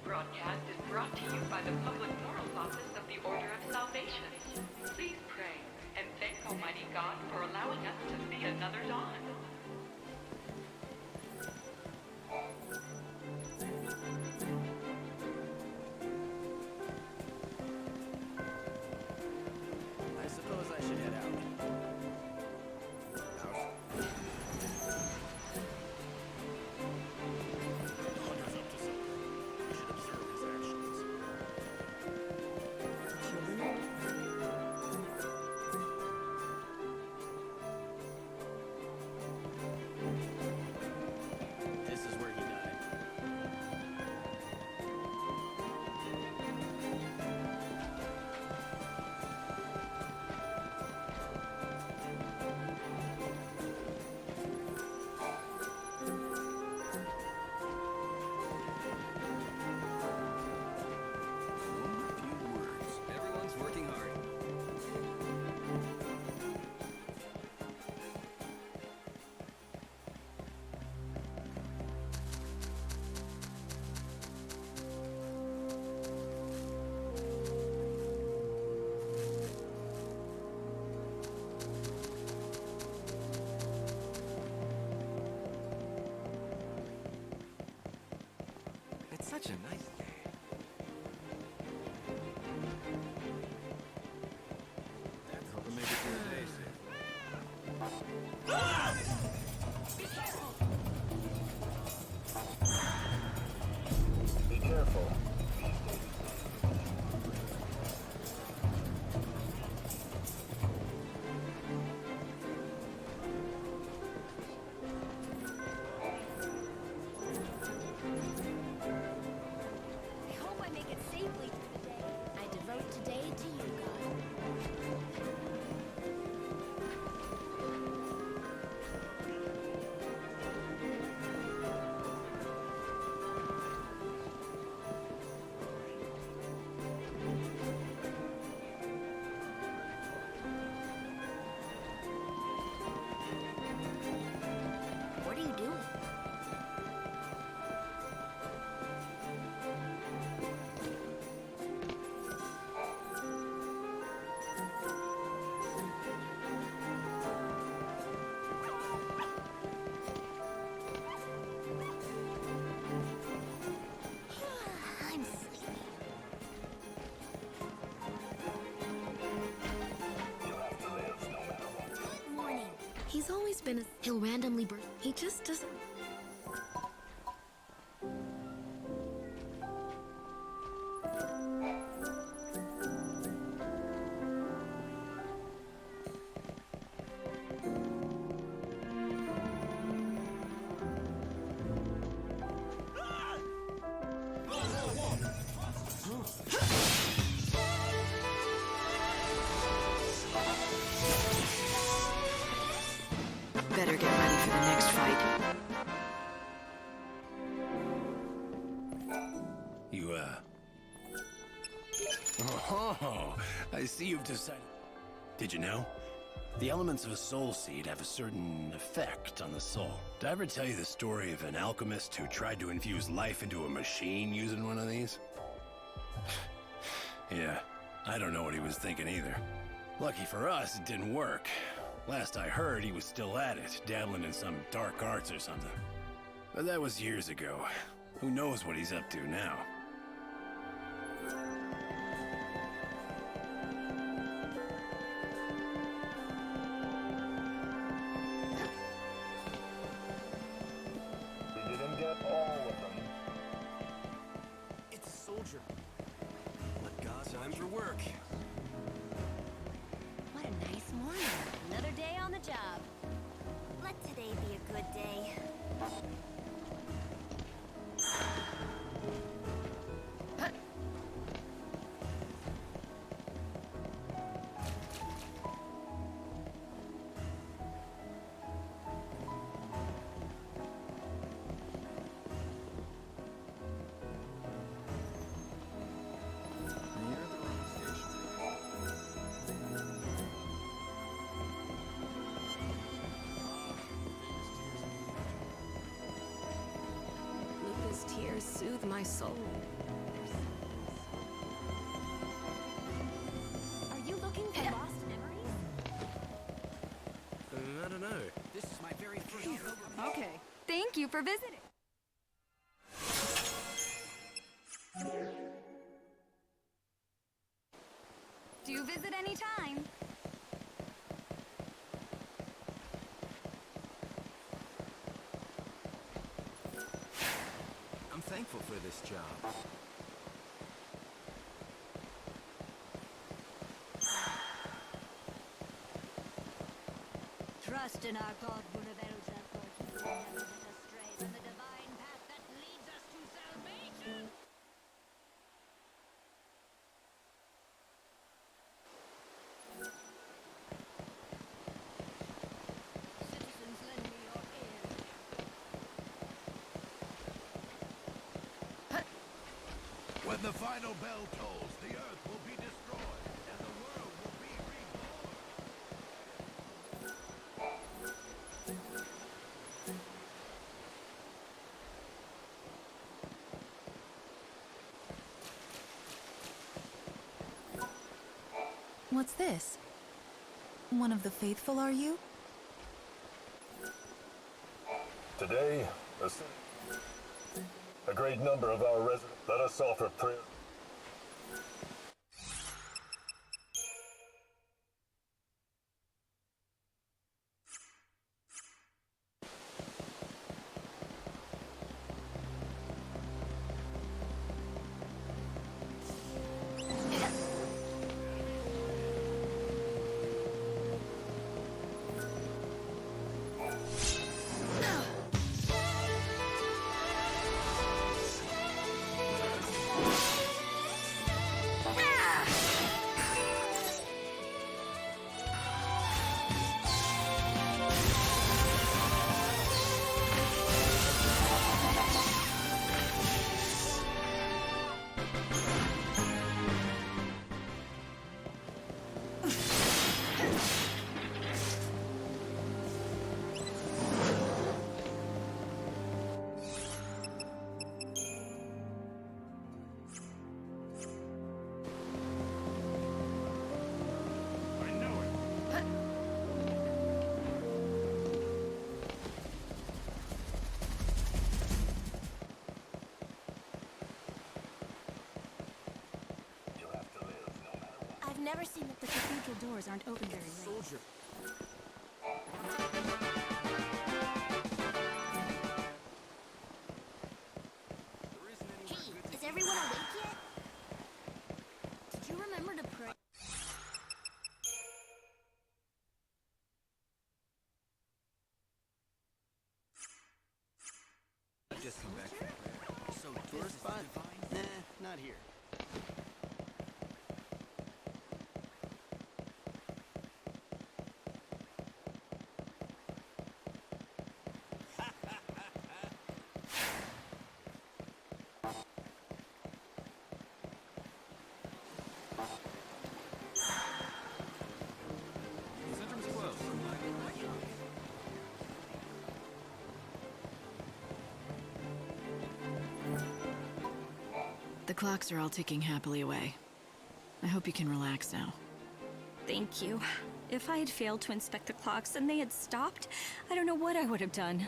broadcast is brought to you by the Public Morals Office of the Order of Salvation. Please pray and thank Almighty God for allowing us to see another dawn. I suppose I should head out. Hunter's up to something. We should observe his actions. This is where he died. Few words. Everyone's working hard. It's such a nice day. That's help him make it through the day safely. Be careful. I hope I make it safely through the day. I devote today to you, God. What are you doing? I'm sleepy. You'll have to live no matter what. Good morning. He's always been a... He'll randomly burst. He just doesn't... Better get ready for the next fight. You, Oh, I see you've decided. Did you know? The elements of a soul seed have a certain effect on the soul. Did I ever tell you the story of an alchemist who tried to infuse life into a machine using one of these? Yeah, I don't know what he was thinking either. Lucky for us, it didn't work. Last I heard, he was still at it, dabbling in some dark arts or something. But that was years ago. Who knows what he's up to now? We didn't get all of them. It's a soldier. Let God, time for work. What a nice morning. Another day on the job. Let today be a good day. His tears soothe my soul. Are you looking for lost memories? I don't know. This is my very first... Okay. Thank you for visiting. Do visit any time. I'm thankful for this job. Trust in our God, Bunabel Zephyr. He will never let us stray from the divine path that leads us to salvation. Citizens, lend me your ear. When the final bell tolls, the earth will be destroyed, and the world will be reborn. What's this? One of the faithful, are you? Today, a great number of our residents let us offer prayer. I've never seen that the cathedral doors aren't open very late. Soldier. Hey, is everyone awake yet? Did you remember to pray? Just come back from prayer. So tourist spot? Nah, not here. The clocks are all ticking happily away. I hope you can relax now. Thank you. If I had failed to inspect the clocks and they had stopped, I don't know what I would have done.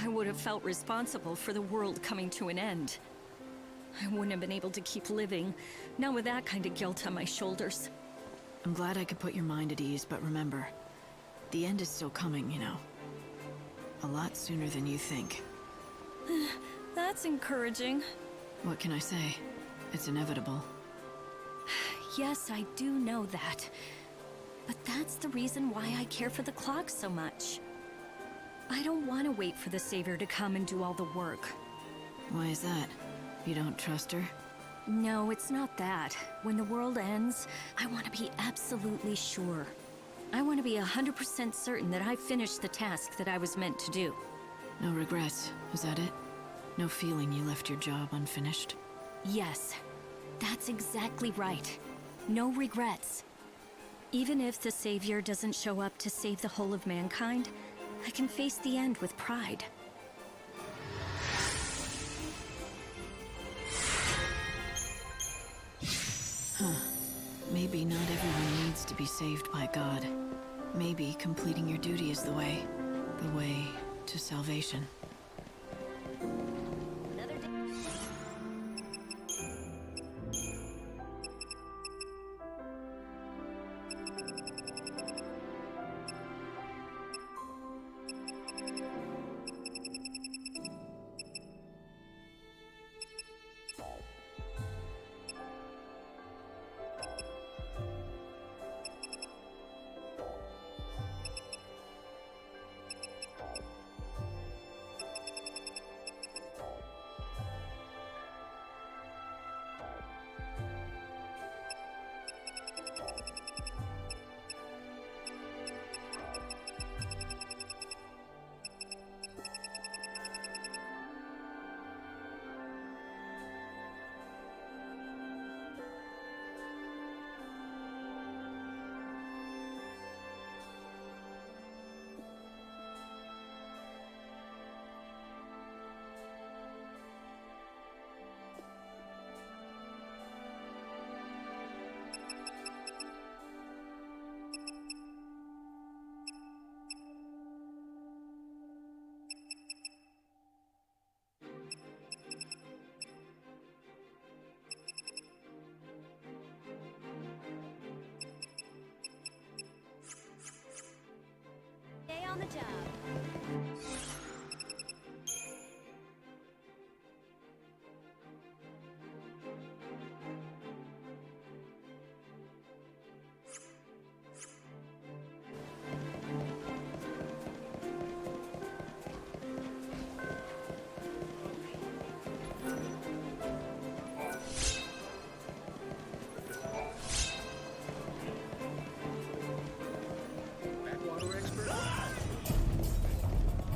I would have felt responsible for the world coming to an end. I wouldn't have been able to keep living, not with that kind of guilt on my shoulders. I'm glad I could put your mind at ease, but remember, the end is still coming, you know. A lot sooner than you think. That's encouraging. What can I say? It's inevitable. Yes, I do know that. But that's the reason why I care for the clock so much. I don't want to wait for the Savior to come and do all the work. Why is that? You don't trust her? No, it's not that. When the world ends, I want to be absolutely sure. I want to be 100% certain that I finished the task that I was meant to do. No regrets, is that it? No feeling you left your job unfinished? Yes, that's exactly right. No regrets. Even if the Savior doesn't show up to save the whole of mankind, I can face the end with pride. Maybe not everyone needs to be saved by God. Maybe completing your duty is the way to salvation. Another day. Stay on the job.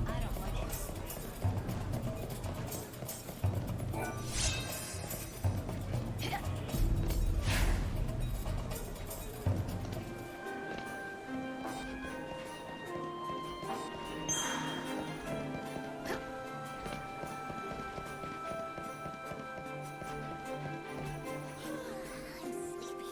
I don't like this. I'm sleepy.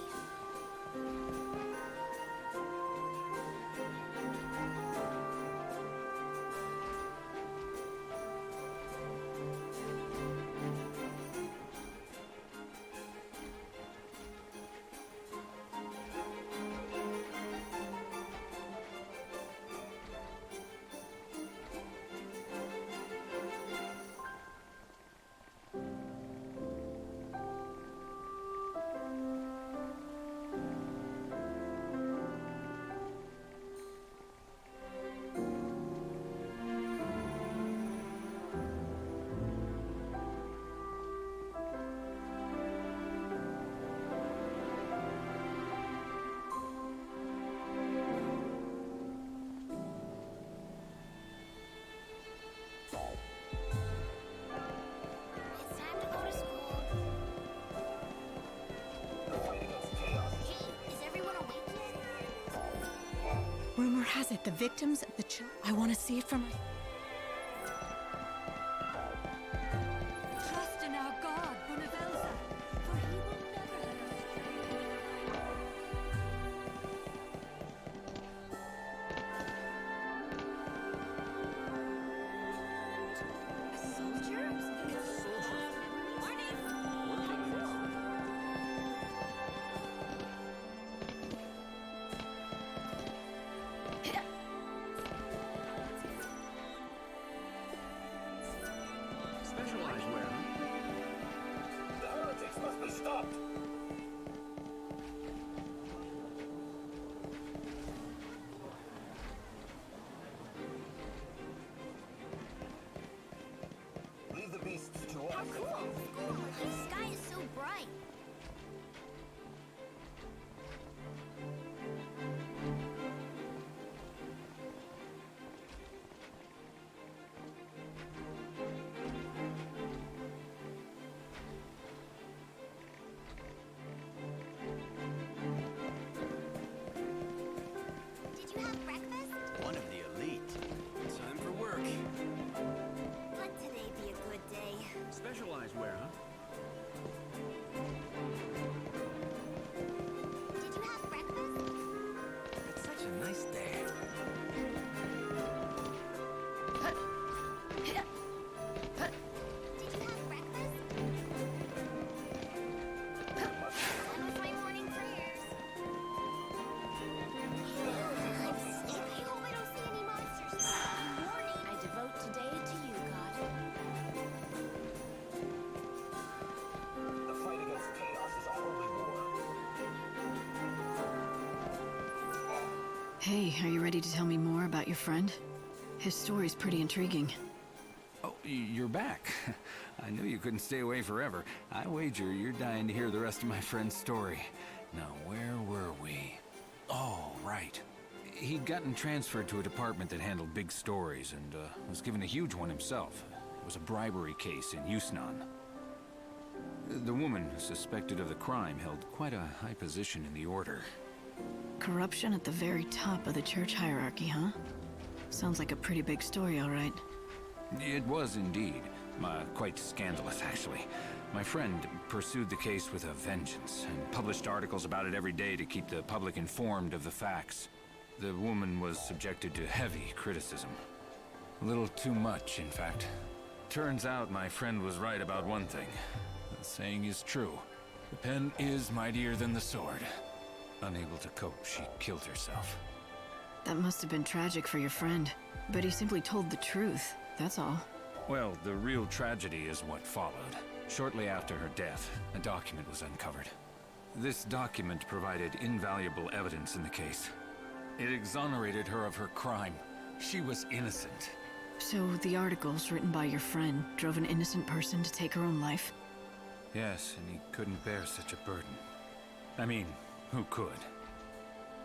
It's time to go to school. Hey, is everyone awake yet? Rumor has it the victims of the I want to see it for my... Trust in our God, Bunavelza, for he will never let us Specialized wear. The heretics must be stopped! Leave the beasts to us. How cool! The sky is so bright. Did you have breakfast? One of the elite. Time for work. Let today be a good day. Specialized wear, huh? Did you Hey, are you ready to tell me more about your friend? His story's pretty intriguing. Oh, you're back. I knew you couldn't stay away forever. I wager you're dying to hear the rest of my friend's story. Now, where were we? Oh, right. He'd gotten transferred to a department that handled big stories and was given a huge one himself. It was a bribery case in Yusnan. The woman suspected of the crime held quite a high position in the order. Corruption at the very top of the church hierarchy, huh? Sounds like a pretty big story, all right. It was indeed. Quite scandalous, actually. My friend pursued the case with a vengeance and published articles about it every day to keep the public informed of the facts. The woman was subjected to heavy criticism. A little too much, in fact. Turns out my friend was right about one thing. The saying is true. The pen is mightier than the sword. Unable to cope, she killed herself. That must have been tragic for your friend. But he simply told the truth, that's all. Well, the real tragedy is what followed. Shortly after her death, a document was uncovered. This document provided invaluable evidence in the case. It exonerated her of her crime. She was innocent. So the articles written by your friend drove an innocent person to take her own life? Yes, and he couldn't bear such a burden. I mean, who could?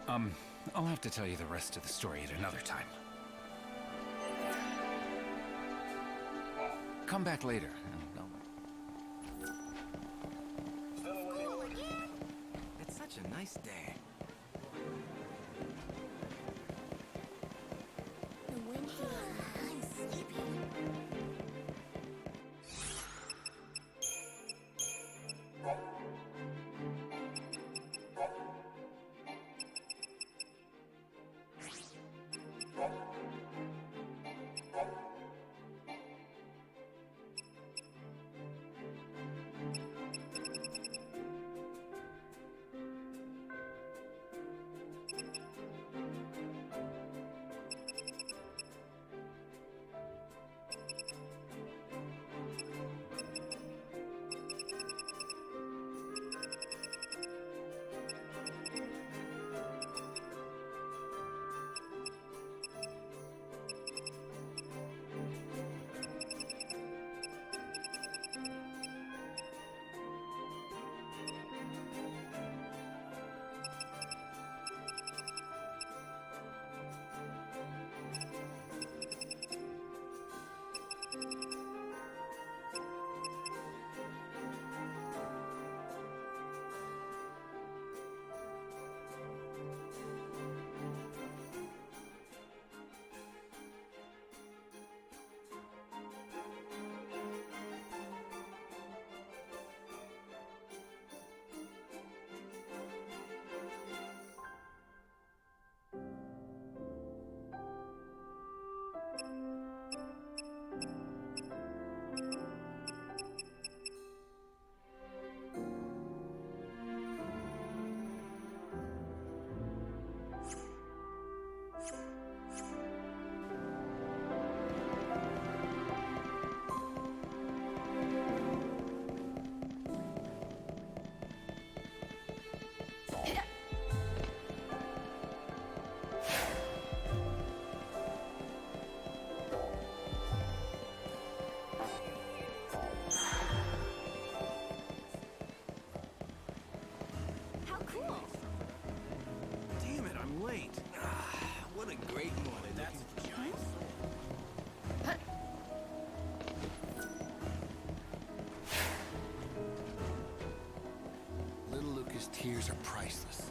I'll have to tell you the rest of the story at another time. Come back later. It's such a nice day. The wind here is sleepy. How cool! Damn it, I'm late. What a great morning. That's a giant. Little Lucas' tears are priceless.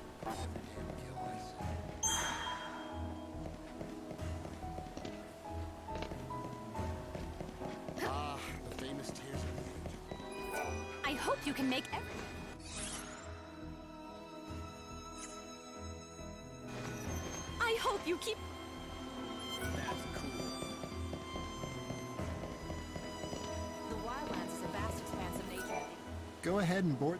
Ah, the famous tears of the angel. I hope you can make I hope you keep... That's cool. The wildlands is a vast expanse of nature. Go ahead and board.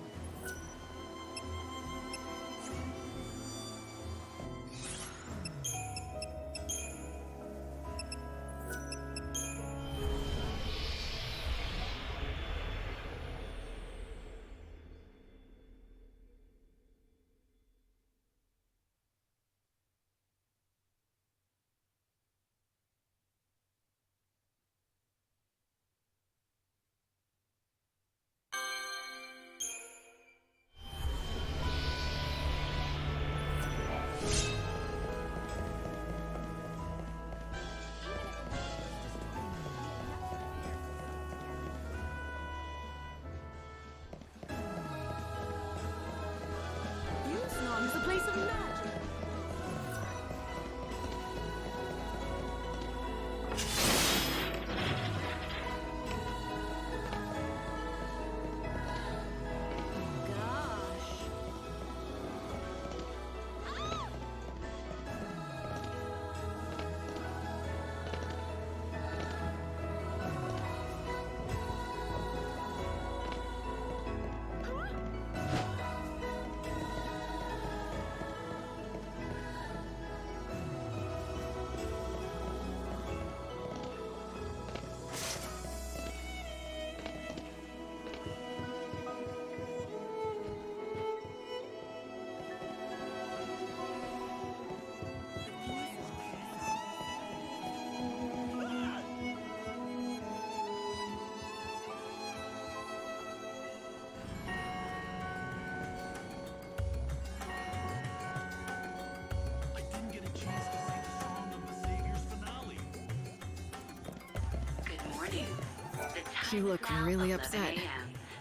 You look really upset.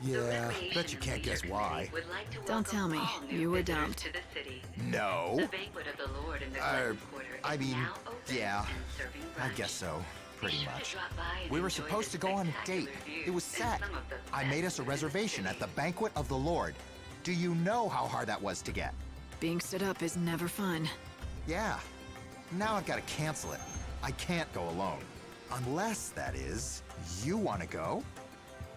Yeah, bet you can't guess why. Don't tell me. You were dumped. No. I mean, yeah, I guess so. Pretty much. We were supposed to go on a date. It was set. I made us a reservation at the Banquet of the Lord. Do you know how hard that was to get? Being stood up is never fun. Yeah. Now I've got to cancel it. I can't go alone. Unless, that is, you want to go?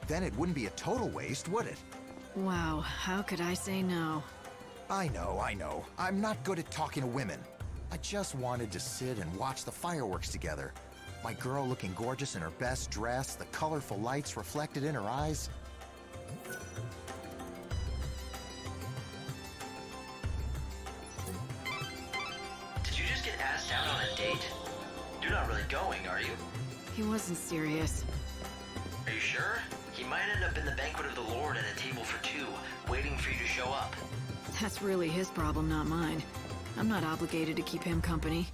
Then it wouldn't be a total waste, would it? Wow, how could I say no? I know. I'm not good at talking to women. I just wanted to sit and watch the fireworks together. My girl looking gorgeous in her best dress, the colorful lights reflected in her eyes. Did you just get asked out on a date? You're not really going, are you? He wasn't serious. Are you sure? He might end up in the Banquet of the Lord at a table for two, waiting for you to show up. That's really his problem, not mine. I'm not obligated to keep him company.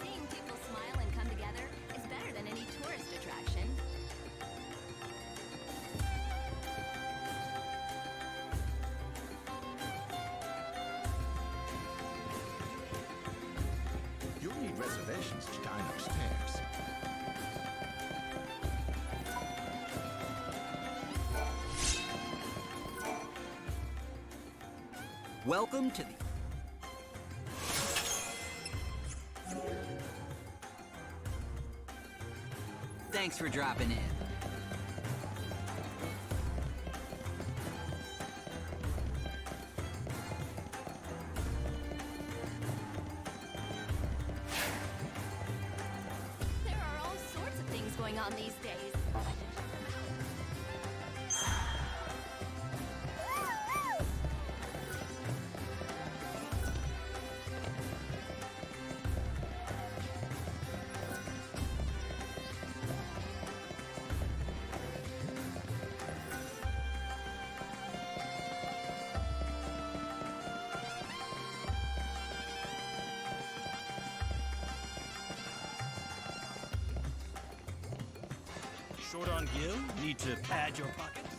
Seeing people smile and come together is better than any tourist attraction. You'll need reservations to dine upstairs. Welcome to the... Thanks for dropping in. There are all sorts of things going on these days. Short on gil? Need to pad your pockets?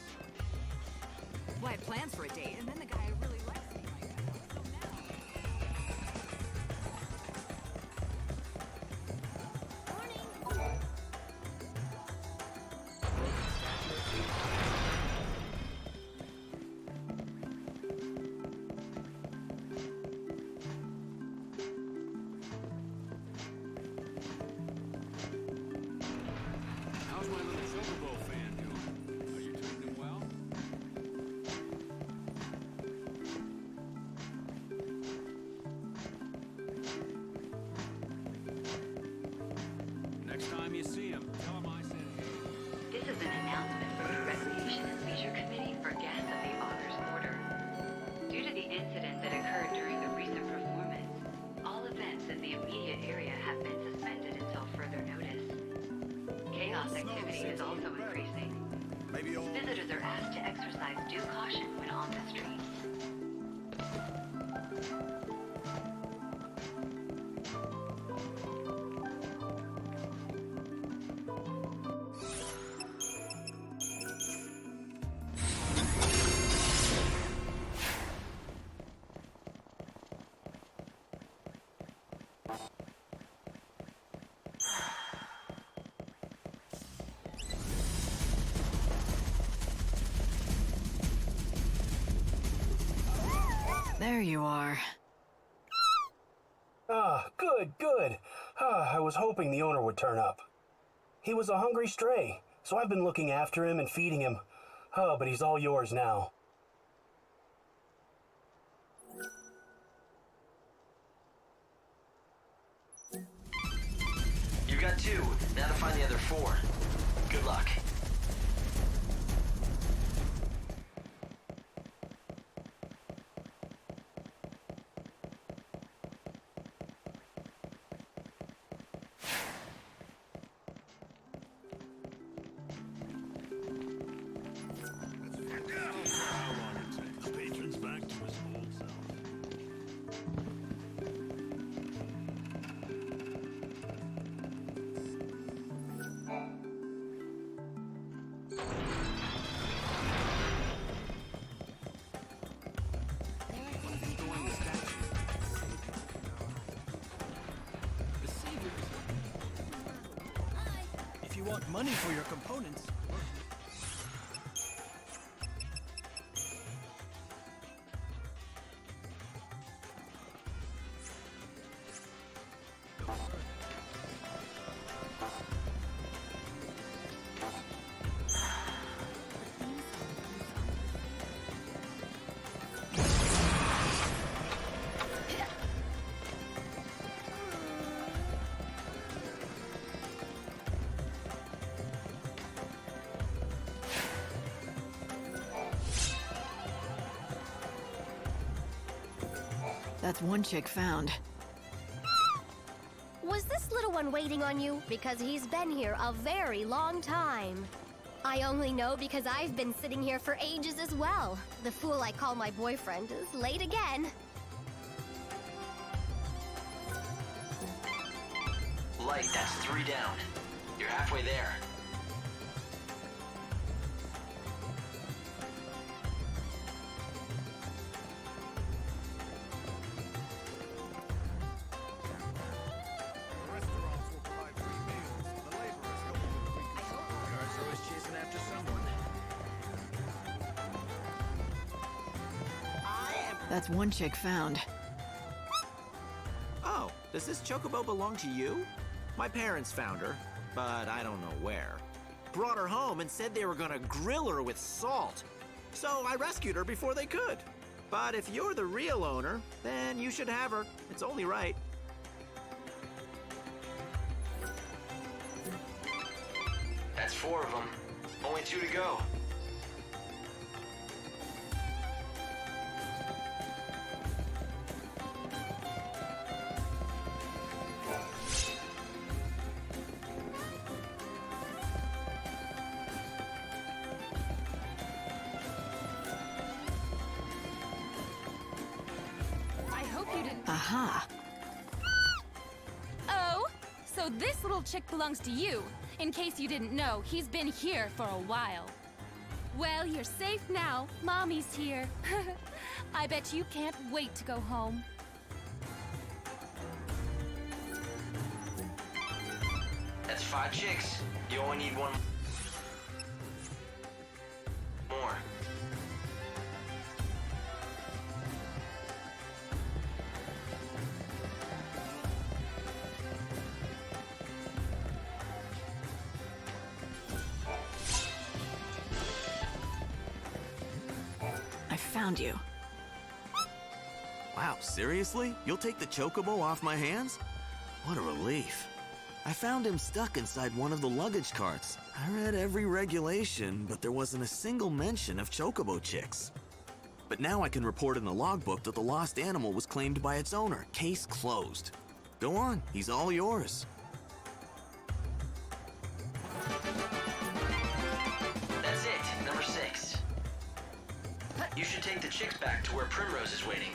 Well, I had plans for a date, and then the guy really likes me like that. So How's my little Silver Bowl fan doing? Are you treating him well? Next time you see him, tell him I said hey. This is an announcement from the Recreation and Leisure Committee for guests of the Author's Order. Due to the incident that occurred during the recent performance, all events in the immediate area have been suspended until further notice. Chaos activity is also increasing. Visitors are asked to exercise due caution when on the streets. There you are. Ah, good. I was hoping the owner would turn up. He was a hungry stray, so I've been looking after him and feeding him. But he's all yours now. You You got 2. Now to find the other 4. Good luck. If you want money for your components... That's one chick found. Was this little one waiting on you? Because he's been here a very long time. I only know because I've been sitting here for ages as well. The fool I call my boyfriend is late again. Light, that's 3 down. You're halfway there. That's one chick found. Oh, does this chocobo belong to you? My parents found her, but I don't know where. Brought her home and said they were gonna grill her with salt. So I rescued her before they could. But if you're the real owner, then you should have her. It's only right. That's 4 of them. Only 2 to go. Aha. Oh, so this little chick belongs to you. In case you didn't know, he's been here for a while. Well, you're safe now. Mommy's here. I bet you can't wait to go home. That's 5 chicks. You only need 1 more. Found you. Wow, seriously? You'll take the chocobo off my hands? What a relief. I found him stuck inside one of the luggage carts. I read every regulation, but there wasn't a single mention of chocobo chicks. But now I can report in the logbook that the lost animal was claimed by its owner. Case closed. Go on, he's all yours. That's it, number 6. You should take the chicks back to where Primrose is waiting.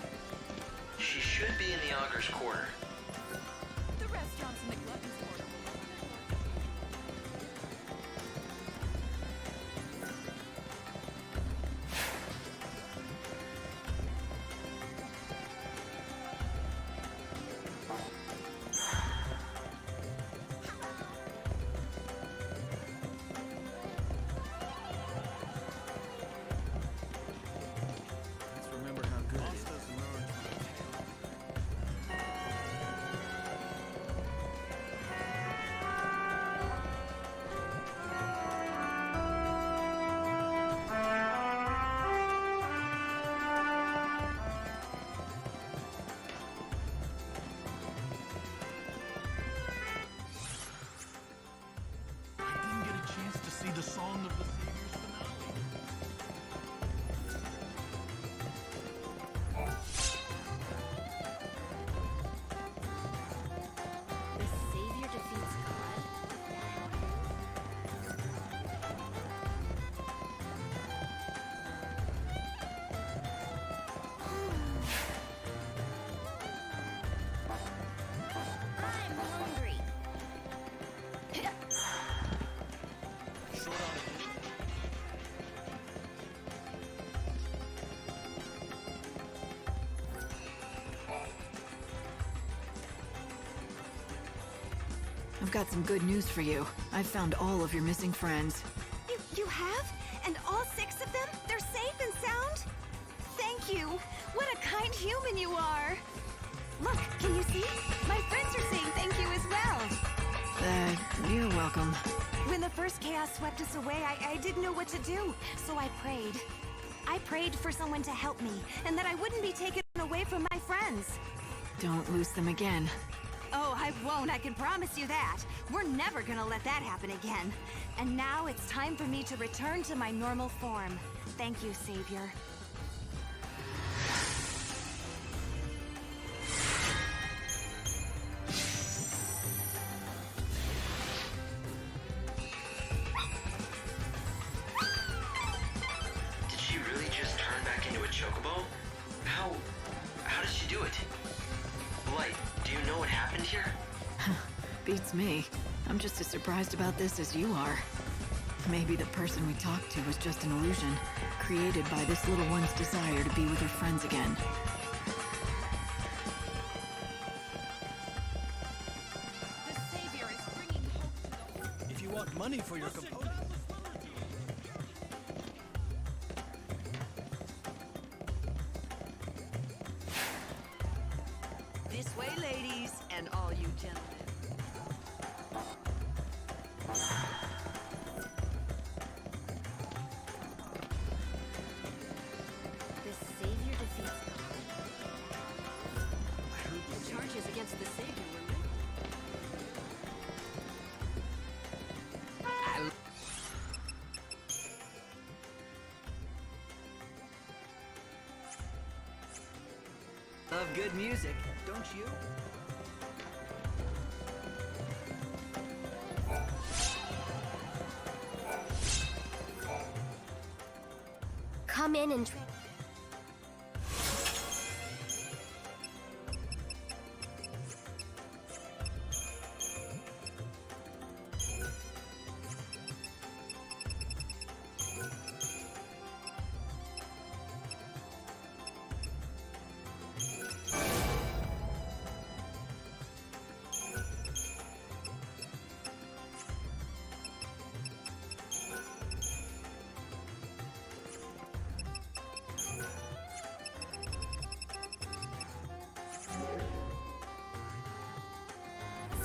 She should be in the Augur's Quarter. The restaurant's in the Glutton's Quarter. see the Song of the Savior's finale. The Savior defeats God? I'm hungry. I've got some good news for you. I've found all of your missing friends. You have? And all 6 of them? They're safe and sound? Thank you. What a kind human you are. Look, can you see? My friends are saying thank you as well. You're welcome. When the first chaos swept us away, I didn't know what to do, so I prayed. I prayed for someone to help me, and that I wouldn't be taken away from my friends. Don't lose them again. Oh, I won't, I can promise you that. We're never gonna let that happen again. And now it's time for me to return to my normal form. Thank you, Savior. Did she really just turn back into a chocobo? How did she do it? Blight, do you know what happened here? Beats me. I'm just as surprised about this as you are. Maybe the person we talked to was just an illusion, created by this little one's desire to be with her friends again. The Savior is bringing hope to the... If you want money for your components... This way, ladies, and all you gentlemen. The Savior defeats God. The charges against the Savior were made. Love good music, don't you? Come in and...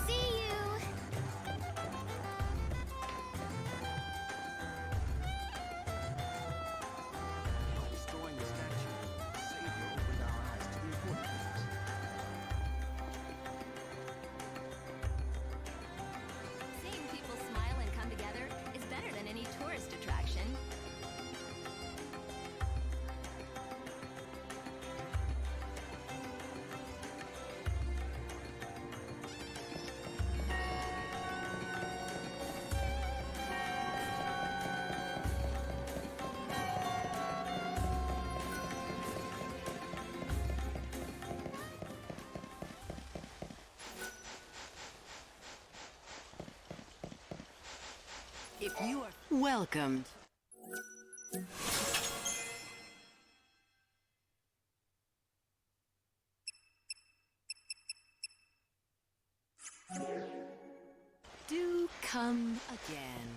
See you! Destroying the statue, the Savior opened our eyes to the important things. Seeing people smile and come together is better than any tourist attraction. If you are... Welcomed. Do come again.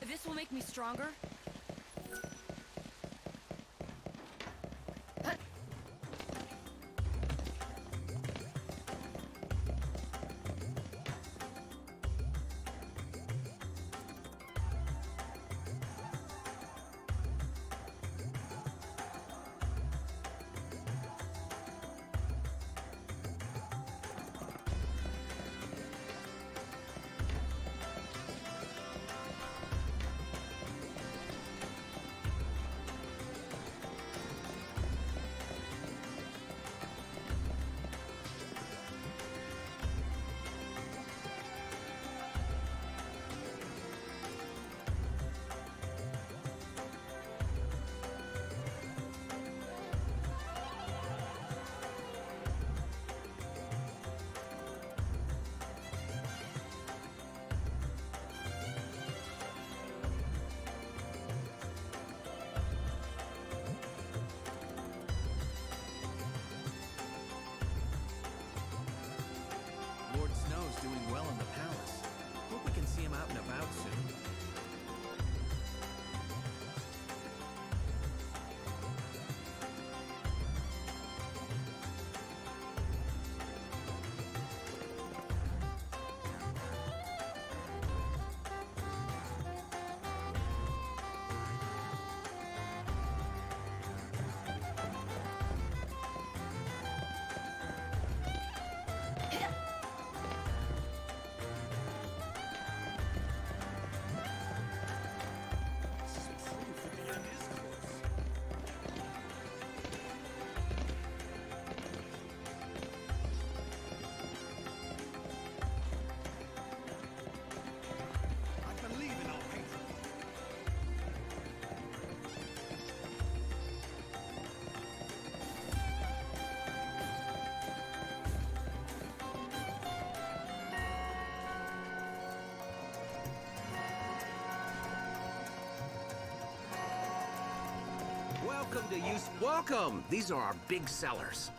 This will make me stronger. him out and about soon. Welcome! These are our big sellers.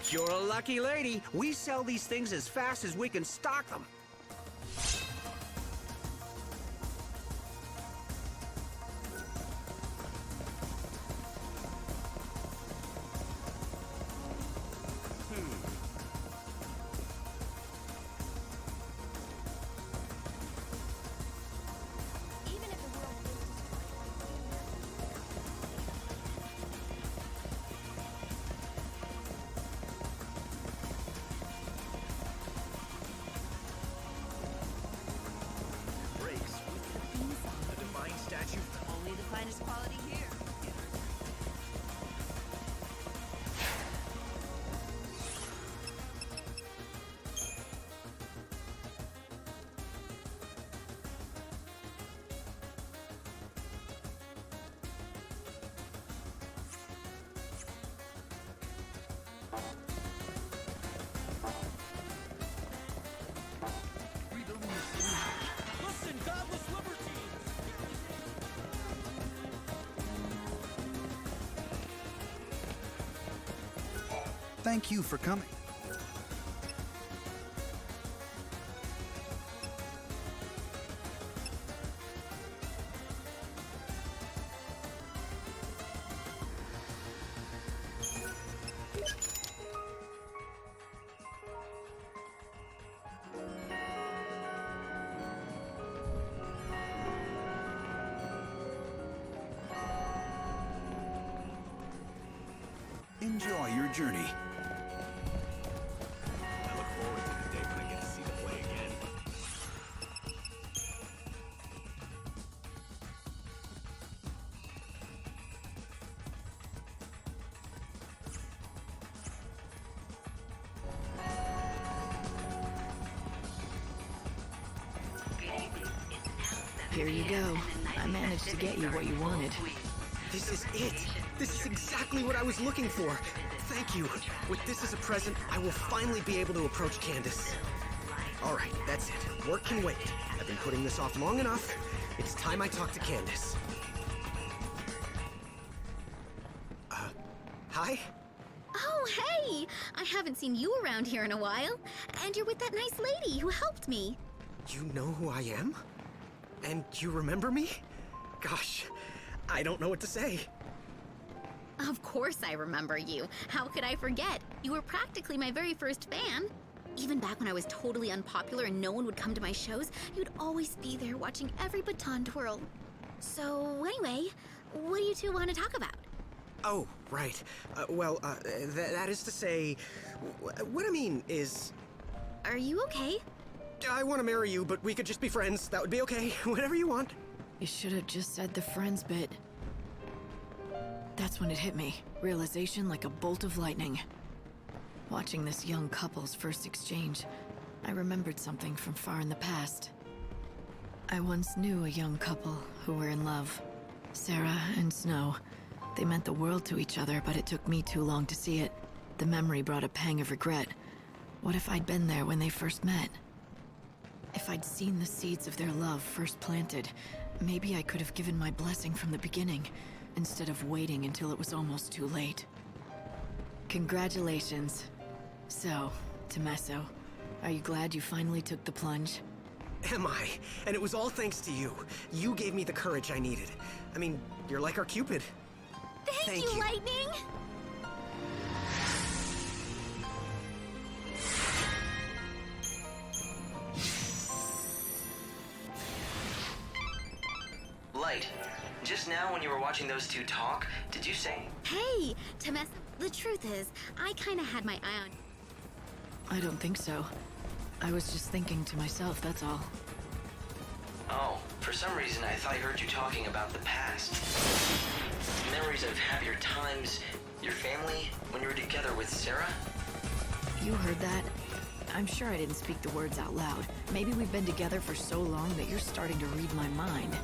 You're a lucky lady. We sell these things as fast as we can stock them. Only the finest quality here. Listen, godless libertines! Thank you for coming. Enjoy your journey. I look forward to the day when I get to see the play again. Here you go. I managed to get you what you wanted. This is it. This is exactly what I was looking for. Thank you. With this as a present, I will finally be able to approach Candace. All right, that's it. Work can wait. I've been putting this off long enough. It's time I talk to Candace. Hi? Oh, hey! I haven't seen you around here in a while. And you're with that nice lady who helped me. You know who I am? And you remember me? Gosh, I don't know what to say. Of course I remember you. How could I forget? You were practically my very first fan. Even back when I was totally unpopular and no one would come to my shows, you'd always be there watching every baton twirl. So anyway, what do you two want to talk about? Oh, right. That is to say, what I mean is... Are you okay? I want to marry you, but we could just be friends. That would be okay. Whatever you want. You should have just said the friends bit. That's when it hit me. Realization like a bolt of lightning. Watching this young couple's first exchange, I remembered something from far in the past. I once knew a young couple who were in love. Sarah and Snow. They meant the world to each other, but it took me too long to see it. The memory brought a pang of regret. What if I'd been there when they first met? If I'd seen the seeds of their love first planted, maybe I could have given my blessing from the beginning, instead of waiting until it was almost too late. Congratulations. So, Tommaso, Are you glad you finally took the plunge? Am I? And it was all thanks to you. You gave me the courage I needed. I mean, you're like our Cupid. Thank you, Lightning! Light, just now when you were watching those two talk, did you say? Hey, Temessa, the truth is, I kinda had my eye on... I don't think so. I was just thinking to myself, that's all. Oh, for some reason I thought I heard you talking about the past. Memories of happier times, your family, when you were together with Sarah? You heard that? I'm sure I didn't speak the words out loud. Maybe we've been together for so long that you're starting to read my mind.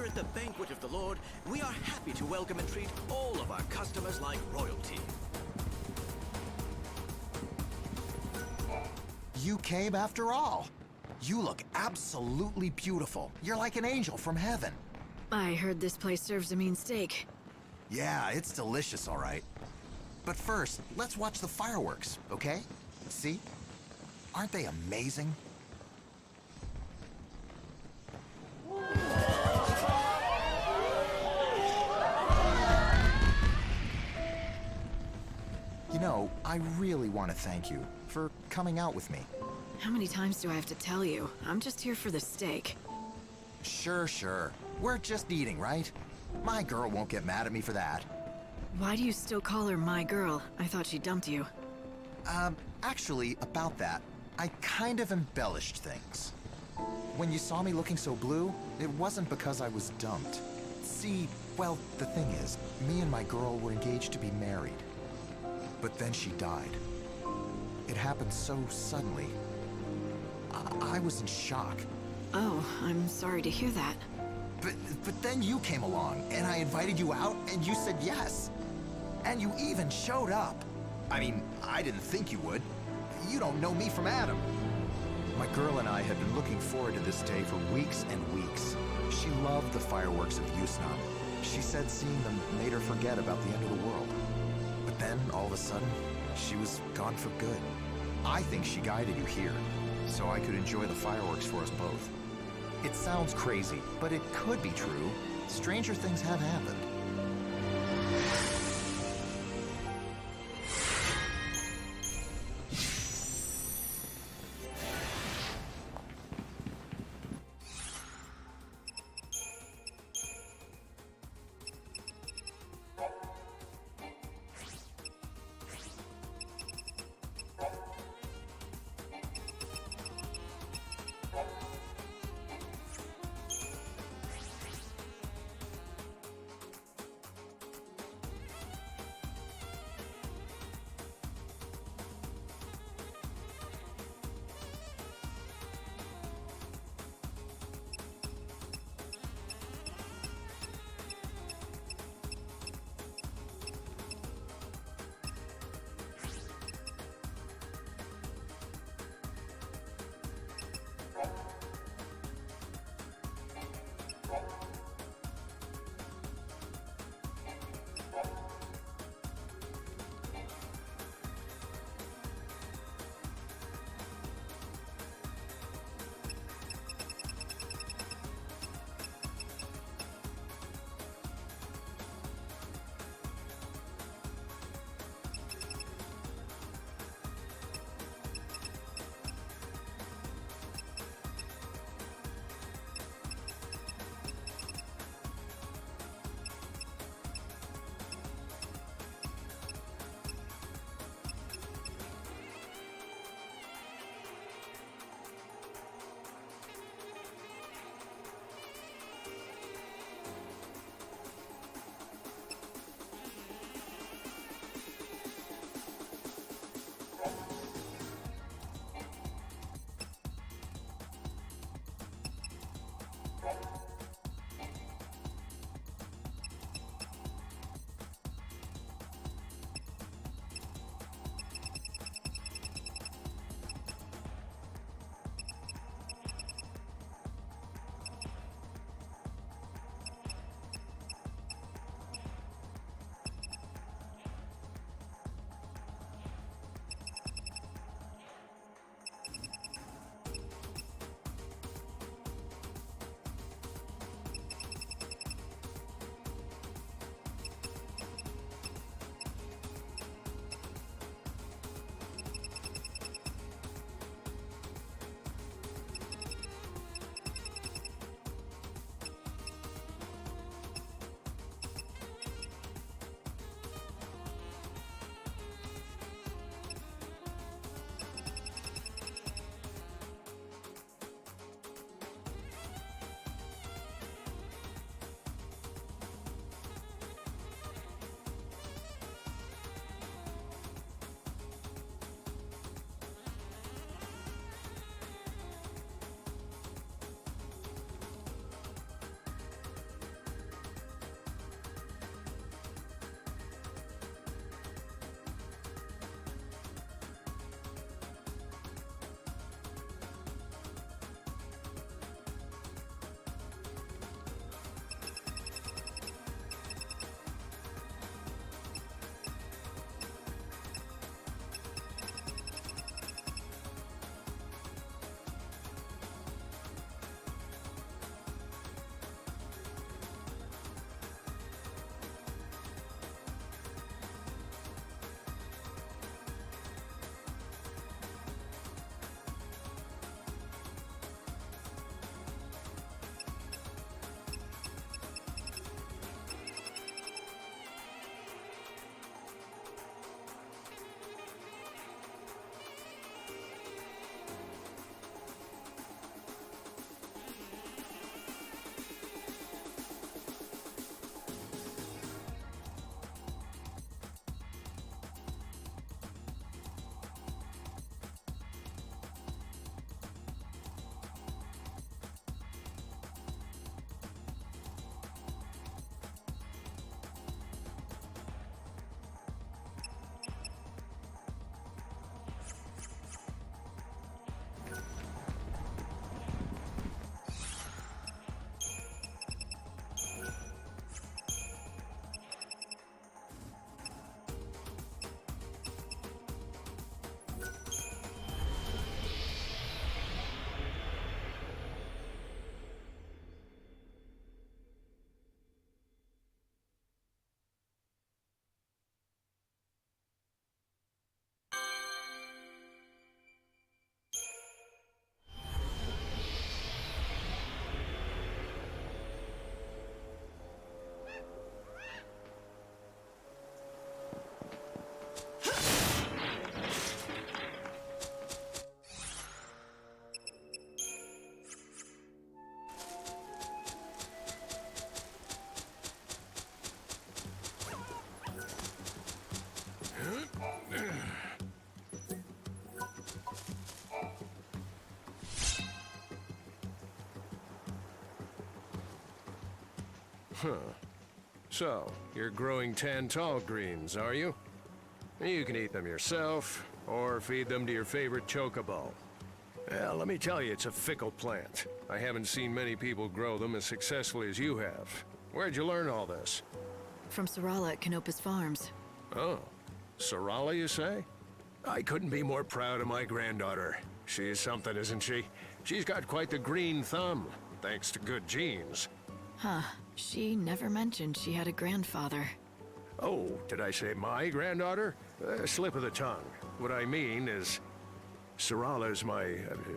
At the banquet of the Lord, we are happy to welcome and treat all of our customers like royalty. You came after all. You look absolutely beautiful. You're like an angel from heaven. I heard this place serves a mean steak. Yeah, it's delicious, all right. But first, let's watch the fireworks, okay? See? Aren't they amazing? You know, I really want to thank you for coming out with me. How many times do I have to tell you? I'm just here for the steak. Sure. We're just eating, right? My girl won't get mad at me for that. Why do you still call her my girl? I thought she dumped you. Actually, about that, I kind of embellished things. When you saw me looking so blue, it wasn't because I was dumped. See, well, the thing is, me and my girl were engaged to be married. But then she died. It happened so suddenly. I was in shock. Oh, I'm sorry to hear that. But then you came along, and I invited you out, and you said yes. And you even showed up. I mean, I didn't think you would. You don't know me from Adam. My girl and I had been looking forward to this day for weeks and weeks. She loved the fireworks of Yusnam. She said seeing them made her forget about the end of the world. But then, all of a sudden, she was gone for good. I think she guided you here, so I could enjoy the fireworks for us both. It sounds crazy, but it could be true. Stranger things have happened. Huh. So, you're growing Tantal greens, are you? You can eat them yourself, or feed them to your favorite chocobo. Well, let me tell you, it's a fickle plant. I haven't seen many people grow them as successfully as you have. Where'd you learn all this? From Sarala at Canopus Farms. Oh, Sarala, you say? I couldn't be more proud of my granddaughter. She's something, isn't she? She's got quite the green thumb, thanks to good genes. Huh. She never mentioned she had a grandfather. Oh, did I say my granddaughter? Slip of the tongue. What I mean is, Sarala's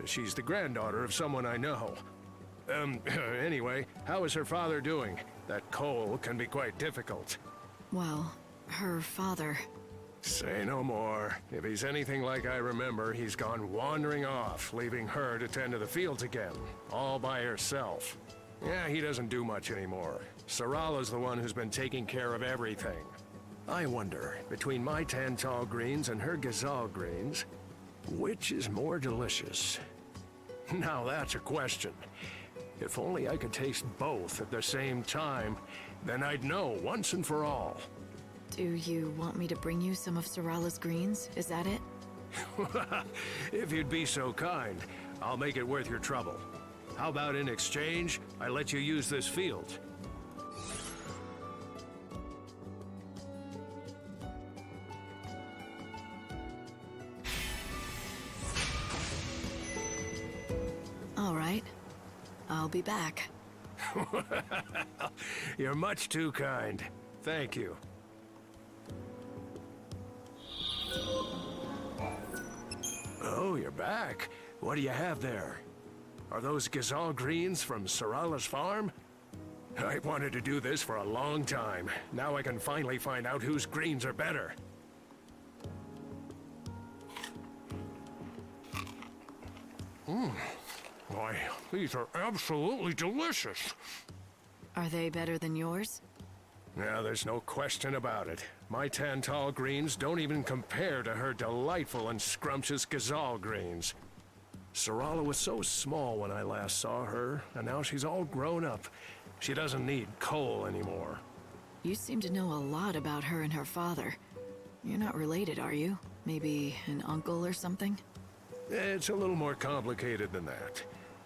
she's the granddaughter of someone I know. Anyway, how is her father doing? That Cole can be quite difficult. Well, her father... Say no more. If he's anything like I remember, he's gone wandering off, leaving her to tend to the fields again, all by herself. Yeah, he doesn't do much anymore. Sarala's the one who's been taking care of everything. I wonder, between my Tantal greens and her Gazal greens, which is more delicious? Now that's a question. If only I could taste both at the same time, then I'd know once and for all. Do you want me to bring you some of Sarala's greens? Is that it? If you'd be so kind, I'll make it worth your trouble. How about in exchange, I let you use this field? All right. I'll be back. You're much too kind. Thank you. Oh, you're back. What do you have there? Are those Gazal greens from Sarala's farm? I wanted to do this for a long time. Now I can finally find out whose greens are better. Why, these are absolutely delicious. Are they better than yours? Now, there's no question about it. My Tantal greens don't even compare to her delightful and scrumptious Gazal greens. Sarala was so small when I last saw her, and now she's all grown up. She doesn't need Cole anymore. You seem to know a lot about her and her father. You're not related, are you? Maybe an uncle or something? It's a little more complicated than that.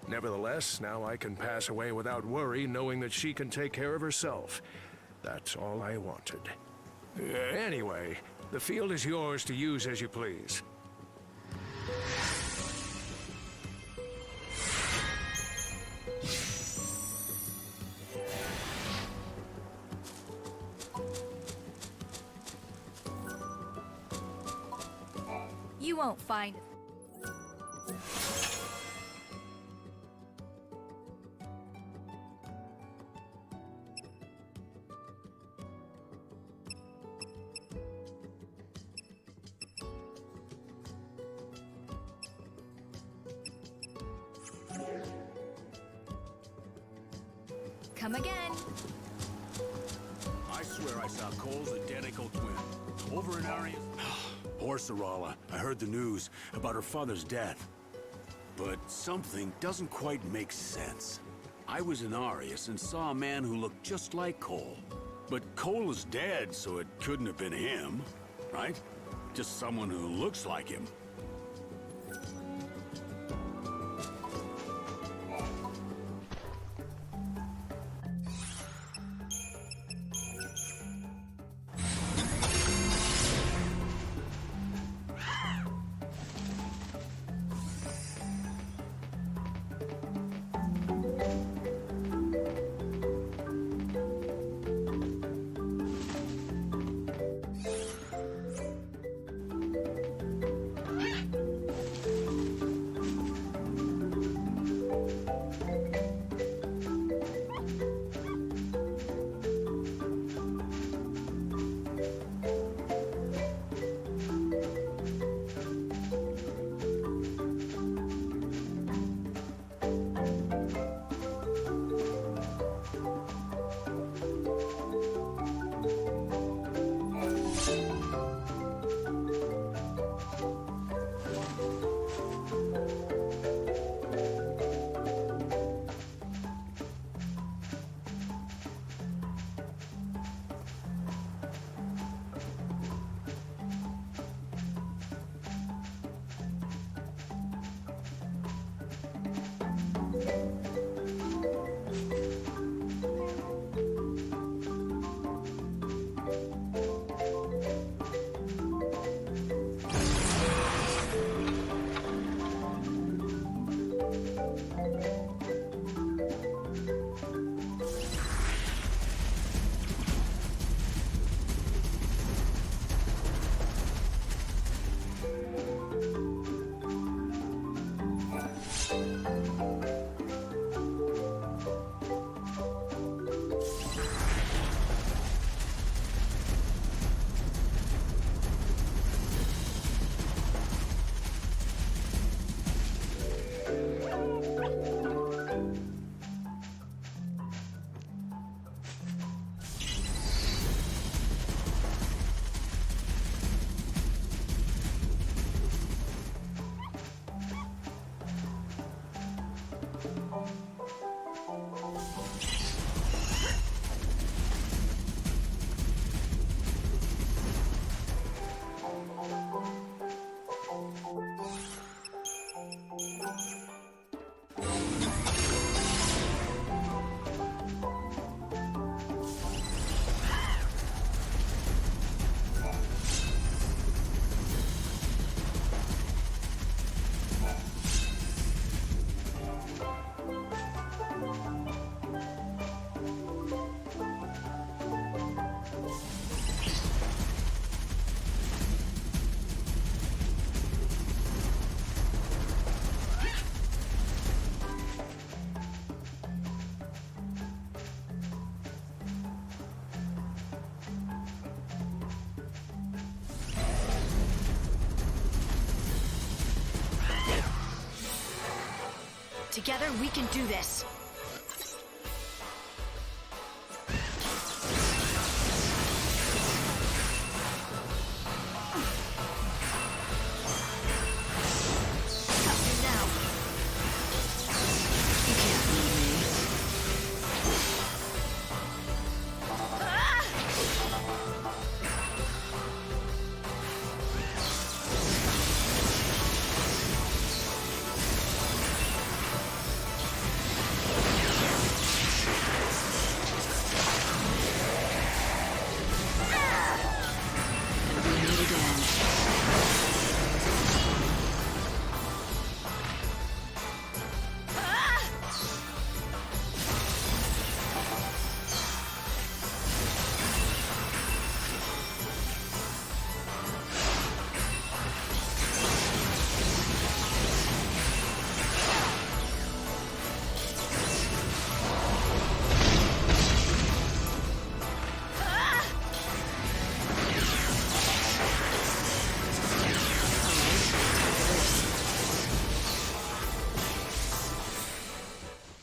Nevertheless, now I can pass away without worry, knowing that she can take care of herself. That's all I wanted. Anyway, the field is yours to use as you please. You won't find... Come again. I swear I saw Cole's identical twin. Over in Arias. Poor Sarala. I heard the news about her father's death. But something doesn't quite make sense. I was in Arias and saw a man who looked just like Cole. But Cole is dead, so it couldn't have been him, right? Just someone who looks like him. Together, we can do this.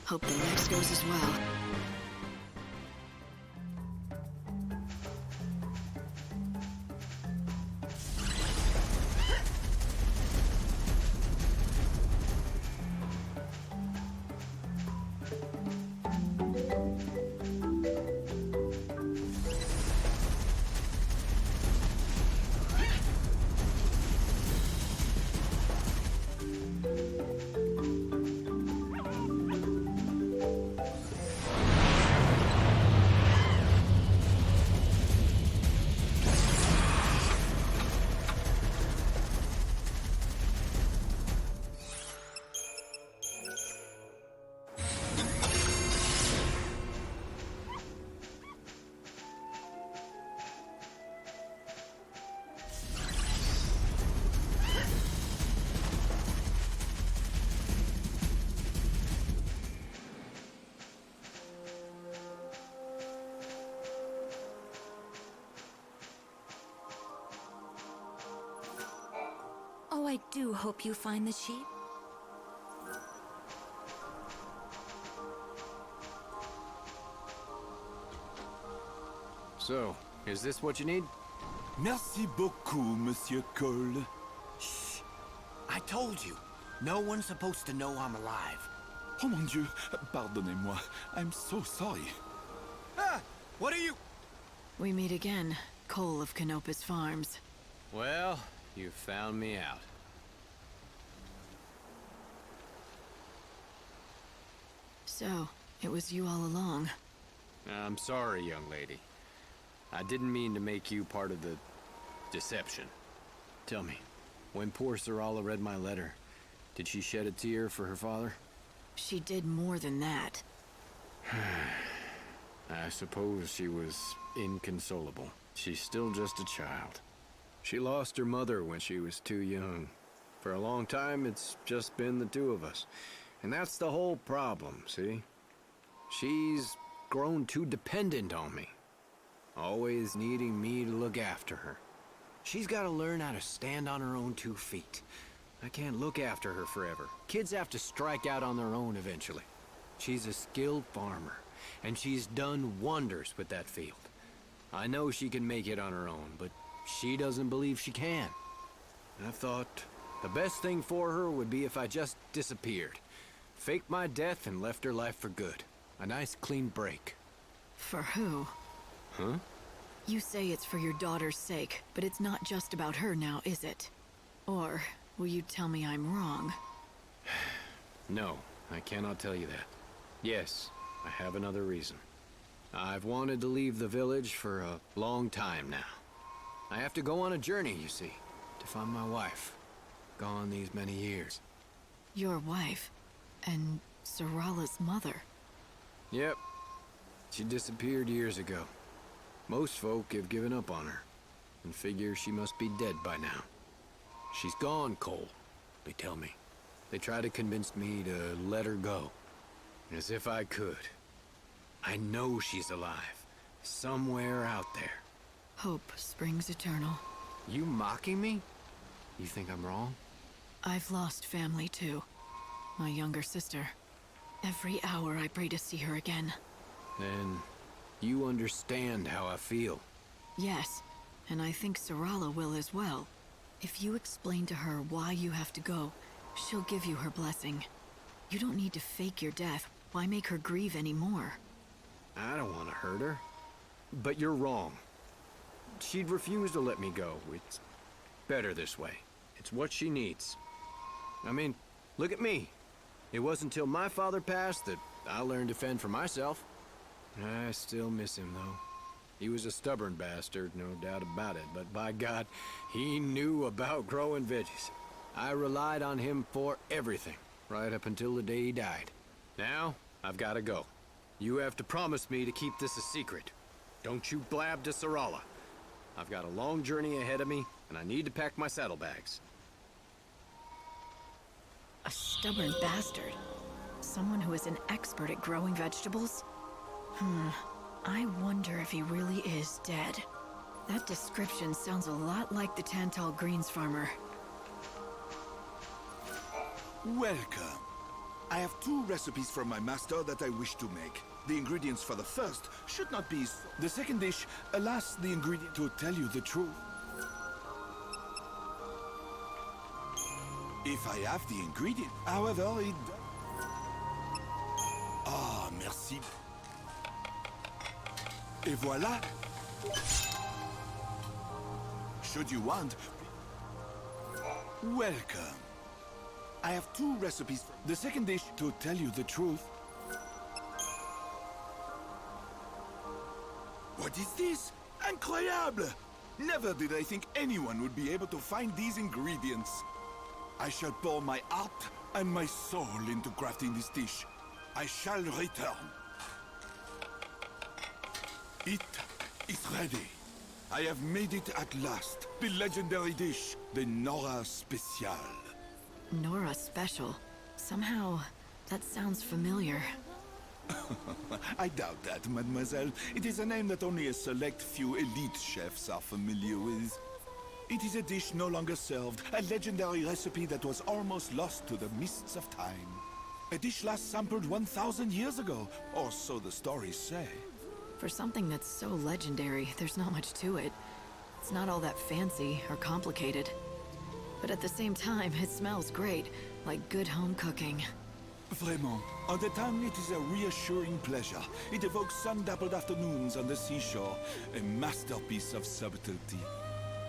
Hope the next goes as well. Oh, I do hope you find the sheep. So, is this what you need? Merci beaucoup, Monsieur Cole. Shh. I told you. No one's supposed to know I'm alive. Oh mon Dieu, pardonnez-moi. I'm so sorry. Ah! What are you... We meet again, Cole of Canopus Farms. Well, you found me out. So, it was you all along. I'm sorry, young lady. I didn't mean to make you part of the deception. Tell me, when poor Sarala read my letter, did she shed a tear for her father? She did more than that. I suppose she was inconsolable. She's still just a child. She lost her mother when she was too young. For a long time, it's just been the two of us. And that's the whole problem, see? She's grown too dependent on me. Always needing me to look after her. She's got to learn how to stand on her own 2 feet. I can't look after her forever. Kids have to strike out on their own eventually. She's a skilled farmer, and she's done wonders with that field. I know she can make it on her own, but she doesn't believe she can. I thought the best thing for her would be if I just disappeared. Faked my death and left her life for good. A nice clean break. For who? Huh? You say it's for your daughter's sake, but it's not just about her now, is it? Or will you tell me I'm wrong? No, I cannot tell you that. Yes, I have another reason. I've wanted to leave the village for a long time now. I have to go on a journey, you see, to find my wife. Gone these many years. Your wife? And Sarala's mother? Yep. She disappeared years ago. Most folk have given up on her, and figure she must be dead by now. She's gone, Cole, they tell me. They try to convince me to let her go. As if I could. I know she's alive. Somewhere out there. Hope springs eternal. You mocking me? You think I'm wrong? I've lost family too. My younger sister. Every hour I pray to see her again. Then you understand how I feel. Yes, and I think Sarala will as well. If you explain to her why you have to go, she'll give you her blessing. You don't need to fake your death. Why make her grieve anymore? I don't want to hurt her. But you're wrong. She'd refuse to let me go. It's better this way. It's what she needs. I mean, look at me. It wasn't until my father passed that I learned to fend for myself. I still miss him, though. He was a stubborn bastard, no doubt about it, but by God, he knew about growing veggies. I relied on him for everything, right up until the day he died. Now, I've got to go. You have to promise me to keep this a secret. Don't you blab to Sarala. I've got a long journey ahead of me, and I need to pack my saddlebags. A stubborn bastard? Someone who is an expert at growing vegetables? I wonder if he really is dead. That description sounds a lot like the Tantal Greens farmer. Welcome. I have 2 recipes from my master that I wish to make. The ingredients for the first should not be... The second dish, alas, the ingredient to tell you the truth. If I have the ingredient, however, it... Ah, merci. Et voilà. Should you want... Welcome. I have 2 recipes. The second dish, to tell you the truth. What is this? Incroyable! Never did I think anyone would be able to find these ingredients. I shall pour my heart and my soul into crafting this dish. I shall return. It is ready. I have made it at last. The legendary dish, the Nora Special. Nora Special? Somehow, that sounds familiar. I doubt that, mademoiselle. It is a name that only a select few elite chefs are familiar with. It is a dish no longer served, a legendary recipe that was almost lost to the mists of time. A dish last sampled 1,000 years ago, or so the stories say. For something that's so legendary, there's not much to it. It's not all that fancy or complicated. But at the same time, it smells great, like good home cooking. Vraiment. On the tongue, it is a reassuring pleasure. It evokes sun-dappled afternoons on the seashore, a masterpiece of subtlety.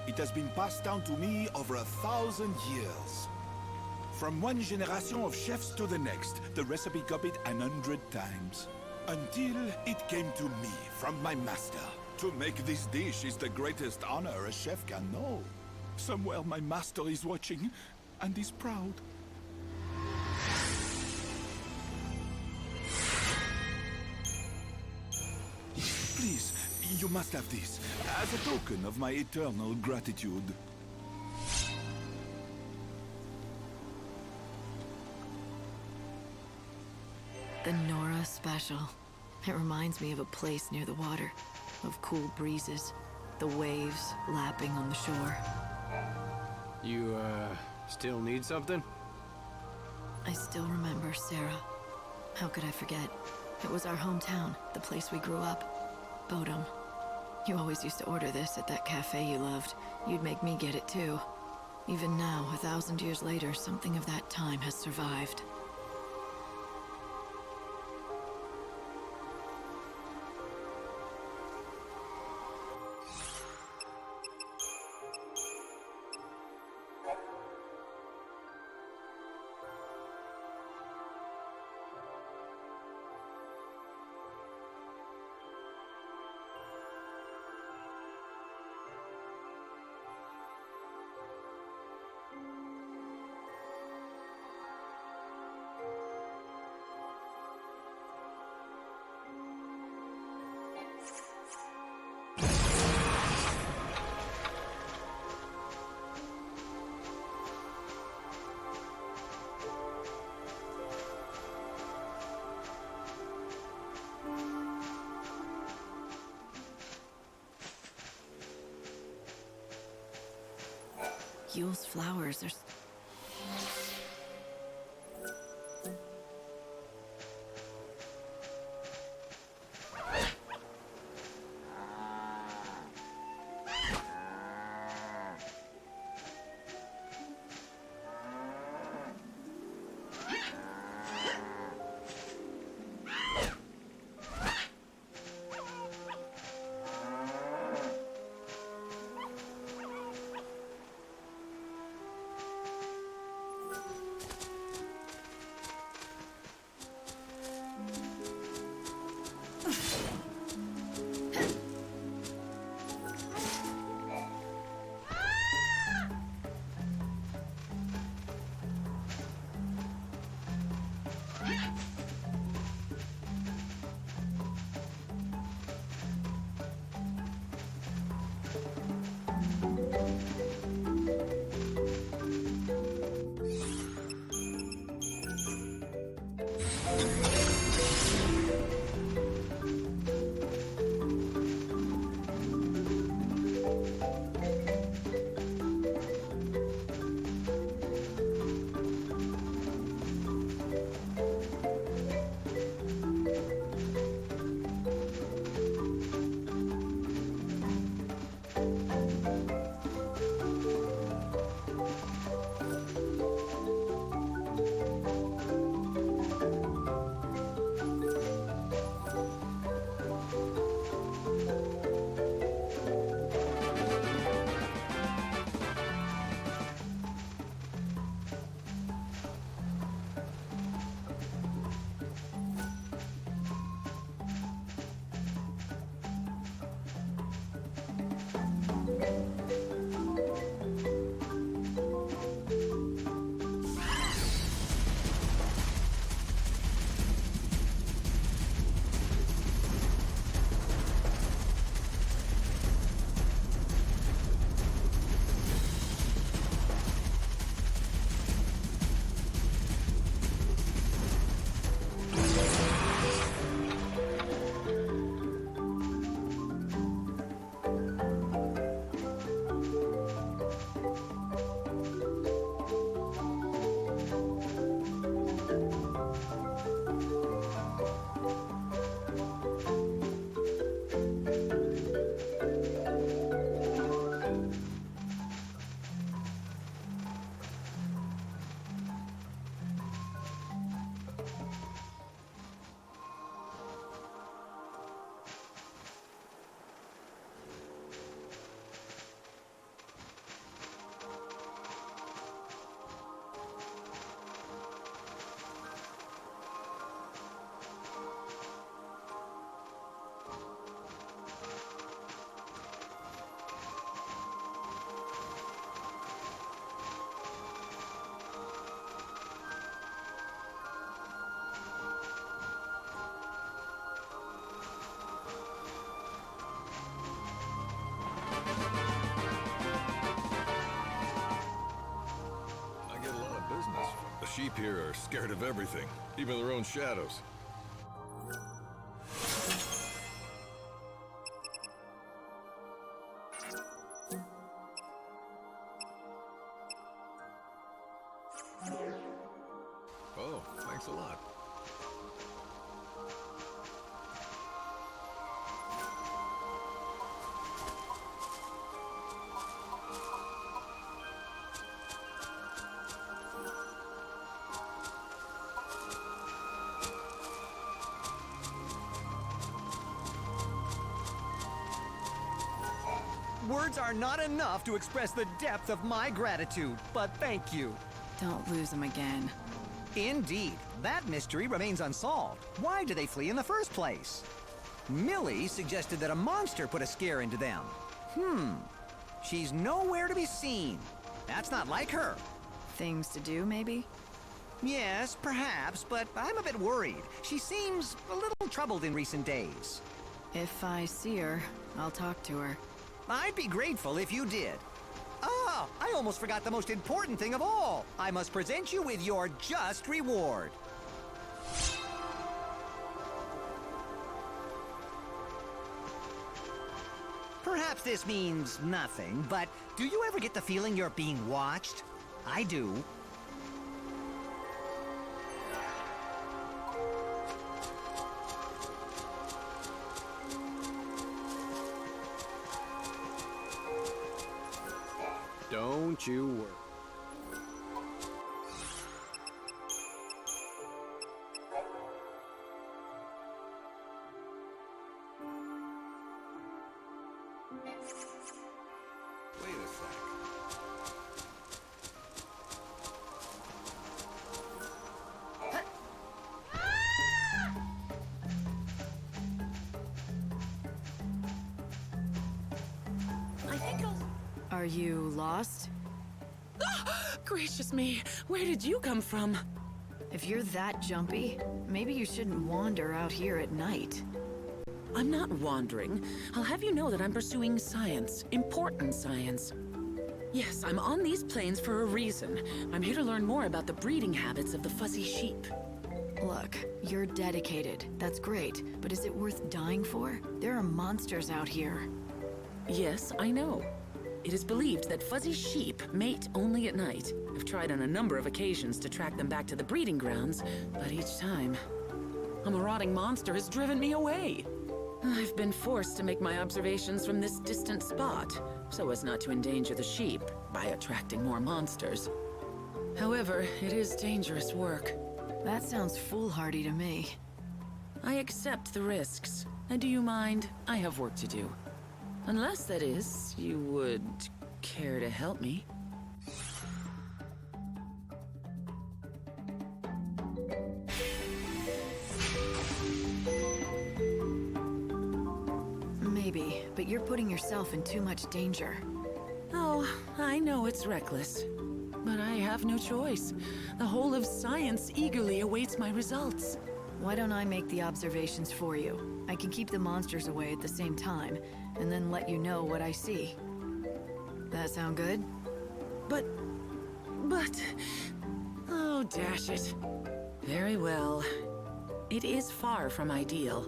It has been passed down to me over 1,000 years. From one generation of chefs to the next, the recipe copied 100 times. Until it came to me from my master. To make this dish is the greatest honor a chef can know. Somewhere my master is watching, and is proud. Please, you must have this, as a token of my eternal gratitude. The Nora Special. It reminds me of a place near the water, of cool breezes, the waves lapping on the shore. You, still need something? I still remember Sarah. How could I forget? It was our hometown, the place we grew up. Bodum. You always used to order this at that cafe you loved. You'd make me get it too. Even now, 1,000 years later, something of that time has survived. Yule's flowers are... sheep here are scared of everything, even their own shadows. Oh, thanks a lot. Words are not enough to express the depth of my gratitude, but thank you. Don't lose him again. Indeed, that mystery remains unsolved. Why did they flee in the first place? Millie suggested that a monster put a scare into them. She's nowhere to be seen. That's not like her. Things to do, maybe? Yes, perhaps, but I'm a bit worried. She seems a little troubled in recent days. If I see her, I'll talk to her. I'd be grateful if you did. Ah, I almost forgot the most important thing of all. I must present you with your just reward. Perhaps this means nothing, but do you ever get the feeling you're being watched? I do. Don't you worry. Wait a sec. I think I'll... Are you lost? Gracious me, where did you come from? If you're that jumpy, maybe you shouldn't wander out here at night. I'm not wandering. I'll have you know that I'm pursuing science. Important science. Yes, I'm on these plains for a reason. I'm here to learn more about the breeding habits of the fuzzy sheep. Look, you're dedicated. That's great. But is it worth dying for? There are monsters out here. Yes, I know. It is believed that fuzzy sheep mate only at night. I've tried on a number of occasions to track them back to the breeding grounds, but each time, a marauding monster has driven me away. I've been forced to make my observations from this distant spot, so as not to endanger the sheep by attracting more monsters. However, it is dangerous work. That sounds foolhardy to me. I accept the risks. And do you mind? I have work to do. Unless, that is, you would care to help me. Maybe, but you're putting yourself in too much danger. Oh, I know it's reckless. But I have no choice. The whole of science eagerly awaits my results. Why don't I make the observations for you? I can keep the monsters away at the same time, and then let you know what I see. That sound good? But... Oh, dash it. Very well. It is far from ideal.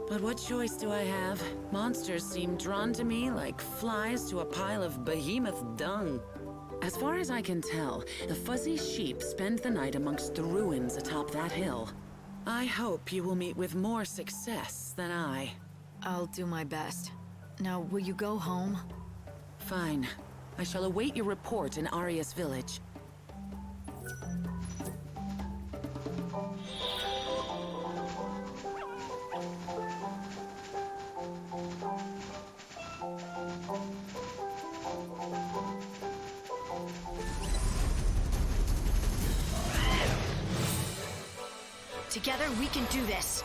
But what choice do I have? Monsters seem drawn to me like flies to a pile of behemoth dung. As far as I can tell, the fuzzy sheep spend the night amongst the ruins atop that hill. I hope you will meet with more success than I. I'll do my best. Now, will you go home? Fine. I shall await your report in Arias village. Together, we can do this.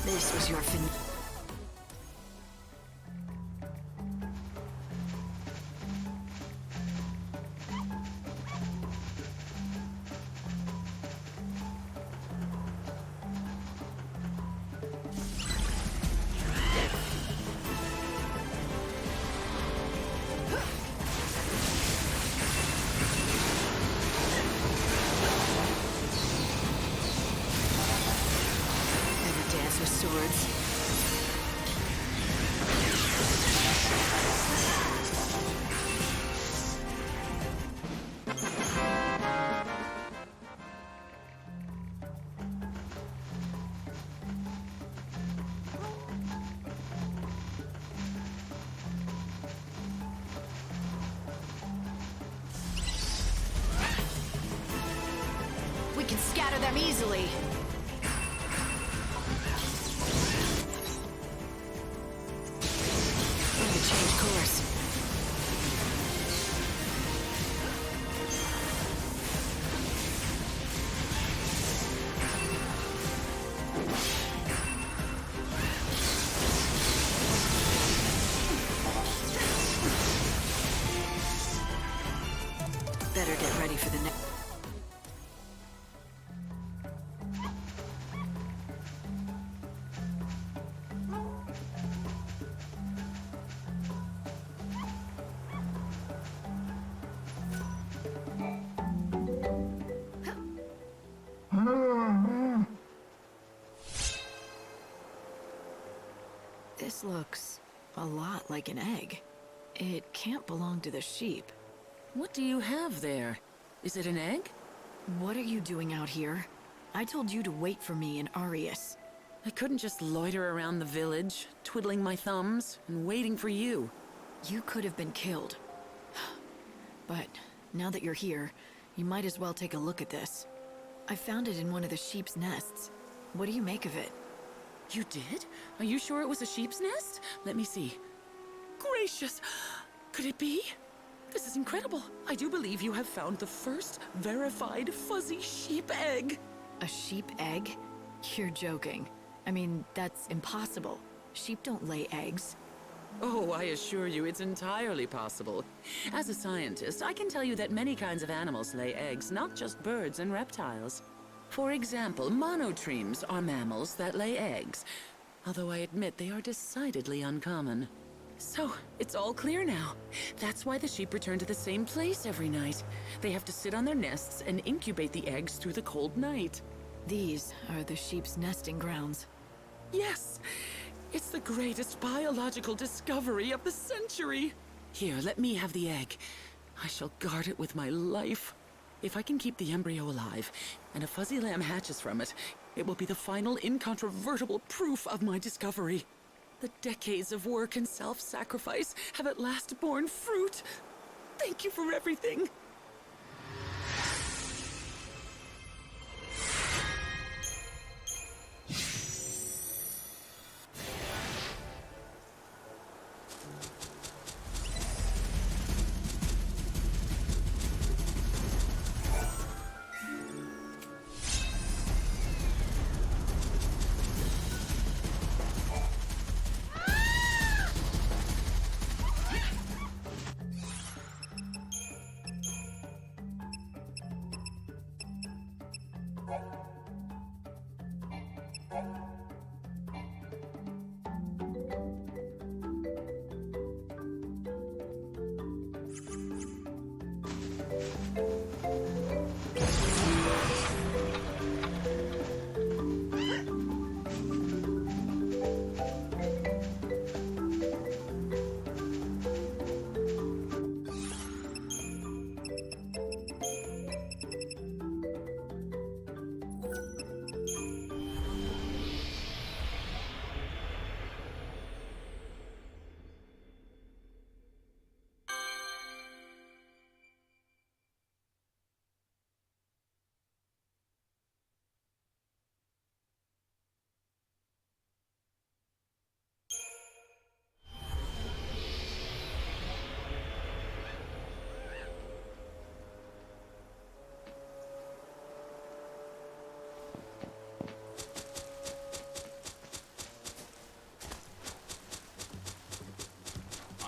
This was your fin. Dance with swords. We can scatter them easily. Change course. Better get ready for the next. This looks a lot like an egg. It can't belong to the sheep. What do you have there? Is it an egg? What are you doing out here? I told you to wait for me in Arius. I couldn't just loiter around the village, twiddling my thumbs and waiting for you. You could have been killed. But now that you're here, you might as well take a look at this. I found it in one of the sheep's nests. What do you make of it? You did? Are you sure it was a sheep's nest? Let me see. Gracious! Could it be? This is incredible. I do believe you have found the first verified fuzzy sheep egg. A sheep egg? You're joking. I mean, that's impossible. Sheep don't lay eggs. Oh, I assure you it's entirely possible. As a scientist, I can tell you that many kinds of animals lay eggs, not just birds and reptiles. For example, monotremes are mammals that lay eggs, although I admit they are decidedly uncommon. So, it's all clear now. That's why the sheep return to the same place every night. They have to sit on their nests and incubate the eggs through the cold night. These are the sheep's nesting grounds. Yes! It's the greatest biological discovery of the century! Here, let me have the egg. I shall guard it with my life. If I can keep the embryo alive, and a fuzzy lamb hatches from it, it will be the final incontrovertible proof of my discovery. The decades of work and self-sacrifice have at last borne fruit. Thank you for everything.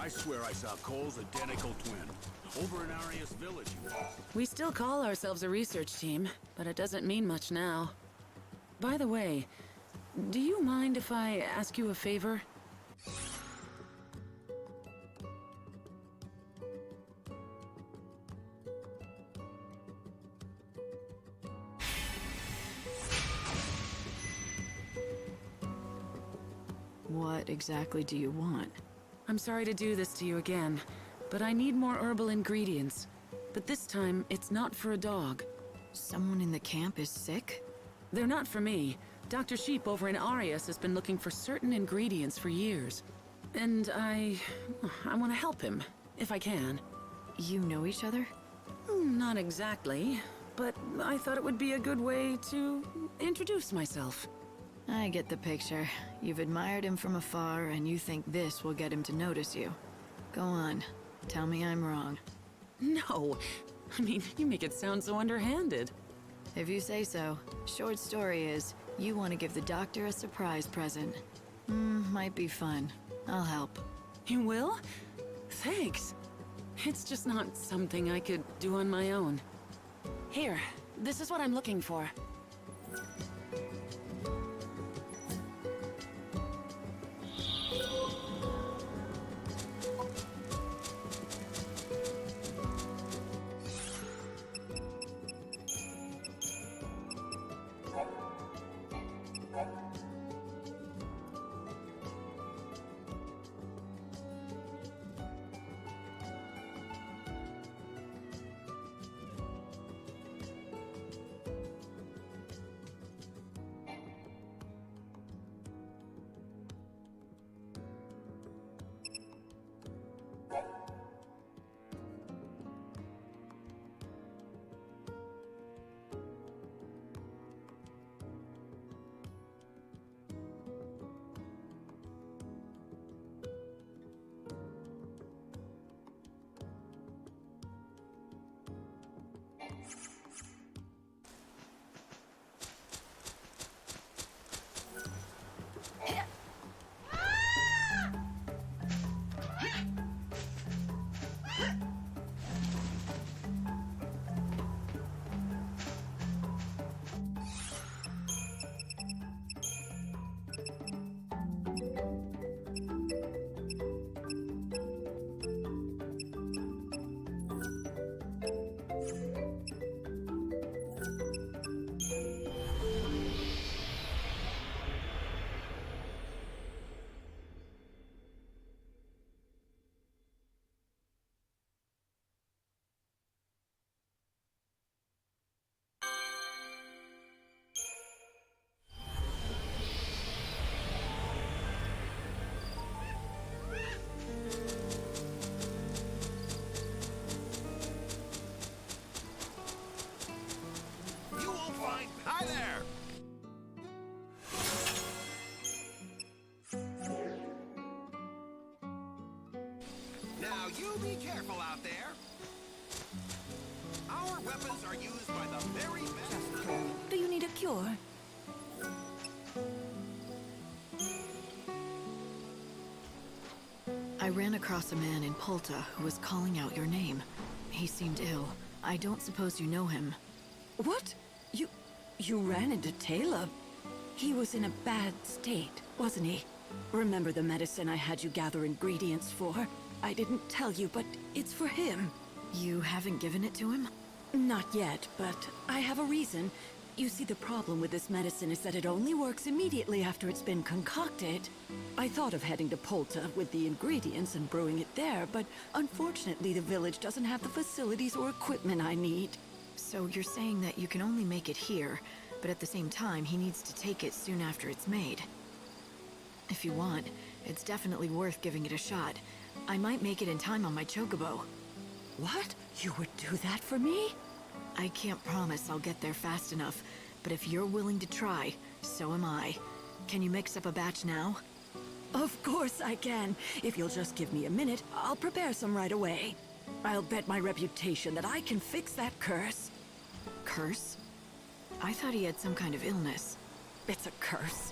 swear I saw Cole's identical twin. Over in Arias Village. We still call ourselves a research team, but it doesn't mean much now. By the way, do you mind if I ask you a favor? What exactly do you want? I'm sorry to do this to you again, but I need more herbal ingredients. But this time, it's not for a dog. Someone in the camp is sick? They're not for me. Dr. Sheep over in Arias has been looking for certain ingredients for years. And I want to help him, if I can. You know each other? Not exactly, but I thought it would be a good way to introduce myself. I get the picture. You've admired him from afar, and you think this will get him to notice you. Go on. Tell me I'm wrong. No. I mean, you make it sound so underhanded. If you say so. Short story is, you want to give the doctor a surprise present. Might be fun. I'll help. You will? Thanks. It's just not something I could do on my own. Here, this is what I'm looking for. Hi there! Now you be careful out there. Our weapons are used by the very best. Do you need a cure? I ran across a man in Polta who was calling out your name. He seemed ill. I don't suppose you know him. What? You ran into Taylor? He was in a bad state, wasn't he? Remember the medicine I had you gather ingredients for? I didn't tell you, but it's for him. You haven't given it to him? Not yet, but I have a reason. You see, the problem with this medicine is that it only works immediately after it's been concocted. I thought of heading to Polta with the ingredients and brewing it there, but unfortunately the village doesn't have the facilities or equipment I need. So you're saying that you can only make it here, but at the same time he needs to take it soon after it's made. If you want, it's definitely worth giving it a shot. I might make it in time on my chocobo. What? You would do that for me? I can't promise I'll get there fast enough, but if you're willing to try, so am I. Can you mix up a batch now? Of course I can. If you'll just give me a minute, I'll prepare some right away. I'll bet my reputation that I can fix that curse. Curse? I thought he had some kind of illness. It's a curse.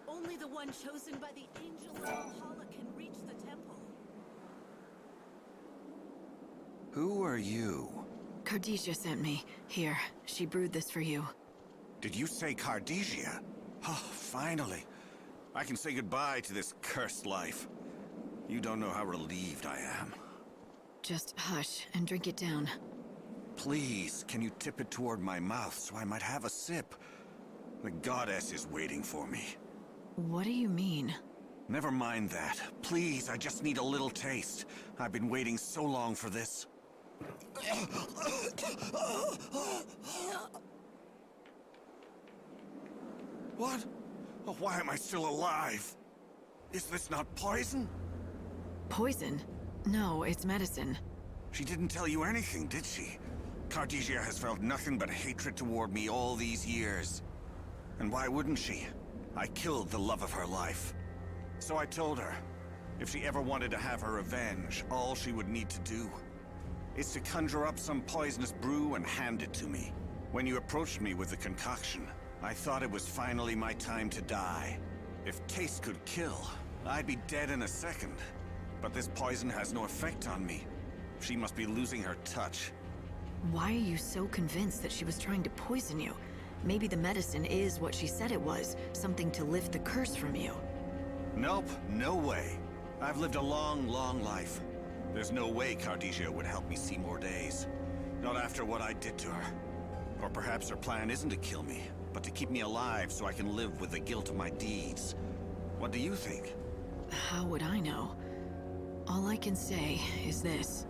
Only the one chosen by the angel of Valhalla can reach the temple. Who are you? Cardesia sent me. Here, she brewed this for you. Did you say Cardesia? Oh, finally. I can say goodbye to this cursed life. You don't know how relieved I am. Just hush and drink it down. Please, can you tip it toward my mouth so I might have a sip? The goddess is waiting for me. What do you mean? Never mind that. Please, I just need a little taste. I've been waiting so long for this. What? Oh, why am I still alive? Is this not poison? Poison? No, it's medicine. She didn't tell you anything, did she? Cardesia has felt nothing but hatred toward me all these years. And why wouldn't she? I killed the love of her life. So I told her, if she ever wanted to have her revenge, all she would need to do is to conjure up some poisonous brew and hand it to me. When you approached me with the concoction, I thought it was finally my time to die. If taste could kill, I'd be dead in a second. But this poison has no effect on me. She must be losing her touch. Why are you so convinced that she was trying to poison you? Maybe the medicine is what she said it was, something to lift the curse from you. Nope, no way. I've lived a long, long life. There's no way Cardesia would help me see more days. Not after what I did to her. Or perhaps her plan isn't to kill me, but to keep me alive so I can live with the guilt of my deeds. What do you think? How would I know? All I can say is this.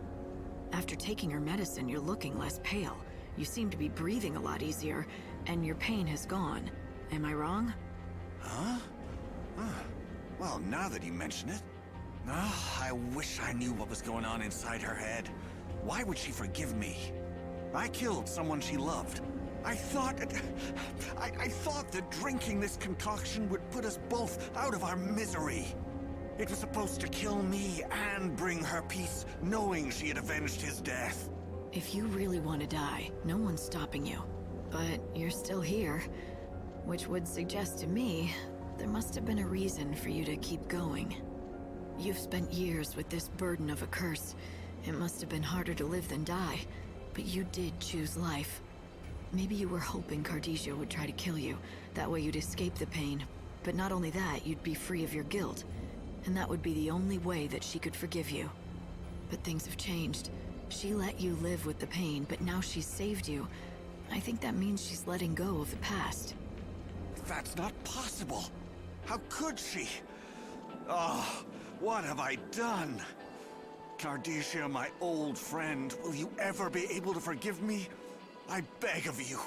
After taking her medicine, you're looking less pale. You seem to be breathing a lot easier, and your pain has gone. Am I wrong? Huh? Well, now that you mention it... I wish I knew what was going on inside her head. Why would she forgive me? I killed someone she loved. I thought that drinking this concoction would put us both out of our misery. It was supposed to kill me and bring her peace, knowing she had avenged his death. If you really want to die, no one's stopping you. But you're still here, which would suggest to me there must have been a reason for you to keep going. You've spent years with this burden of a curse. It must have been harder to live than die, but you did choose life. Maybe you were hoping Cardesia would try to kill you. That way you'd escape the pain. but not only that, you'd be free of your guilt. And that would be the only way that she could forgive you. But things have changed. She let you live with the pain, but now she's saved you. I think that means she's letting go of the past. That's not possible. How could she? Oh, what have I done? Cardesia, my old friend, will you ever be able to forgive me? I beg of you.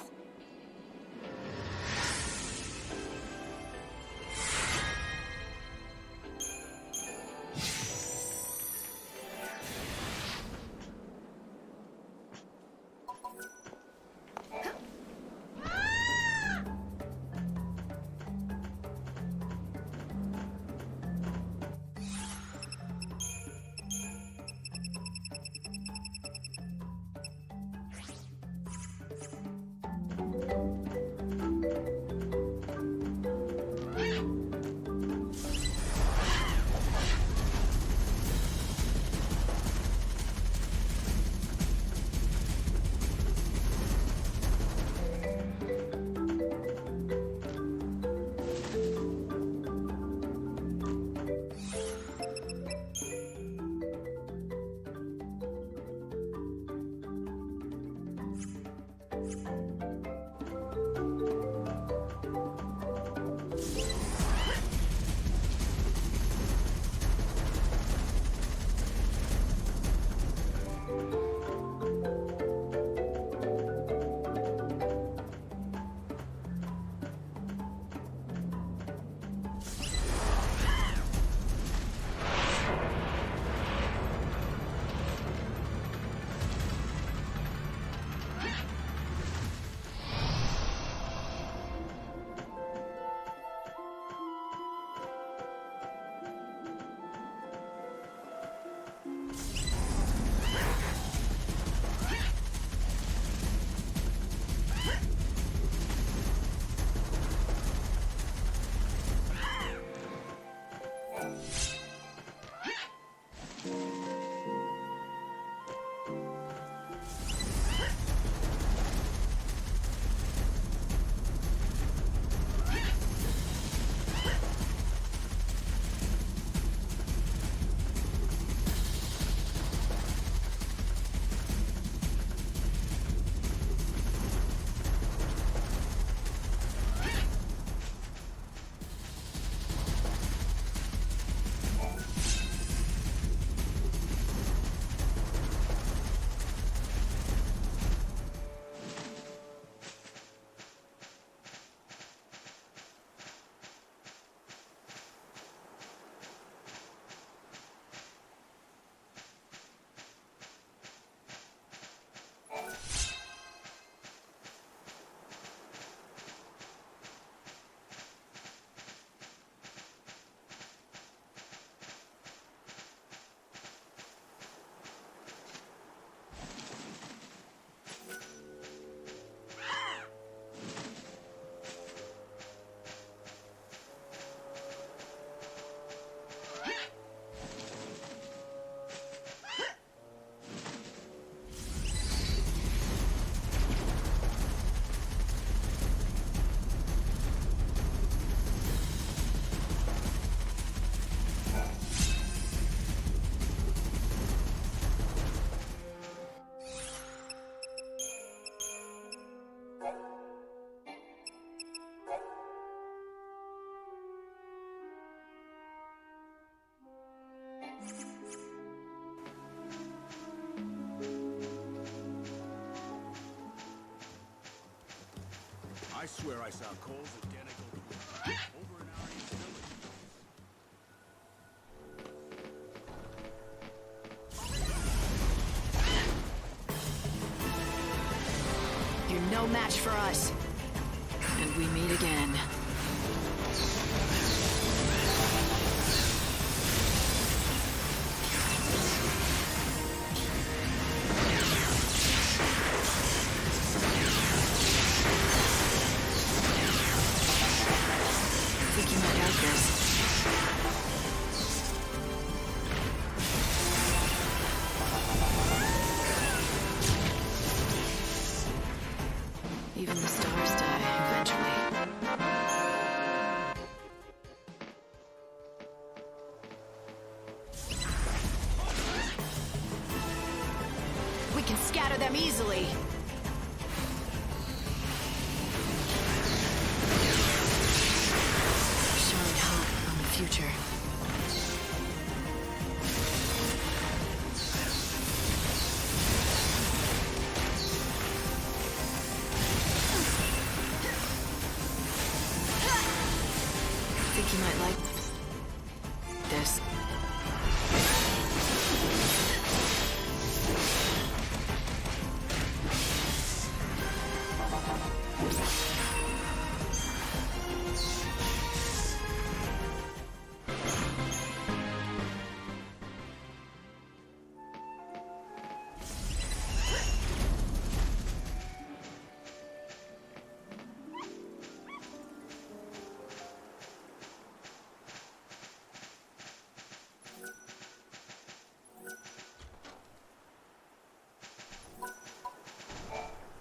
I swear I saw Cole's identical twin over in Arian's village. You're no match for us. And we meet again. I think you might have this. Even the stars die eventually. them easily. Shine hot on the future. I think you might like this.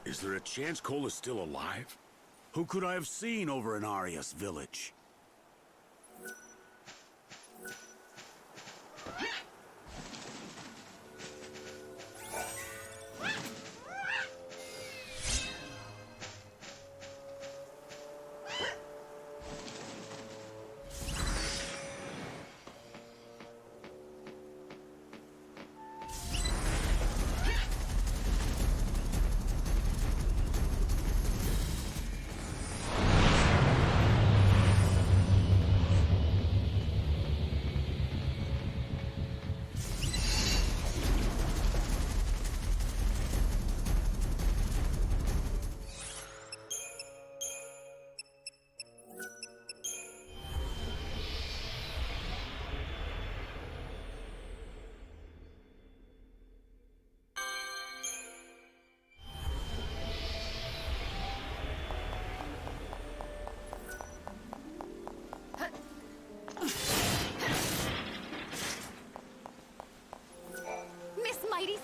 Is there a chance Cole is still alive? Who could I have seen over in Arias village? Miss Mighty...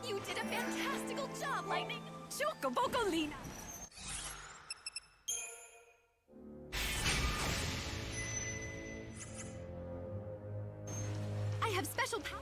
You did a fantastical job, Lightning! Chocobocolina! I have special power.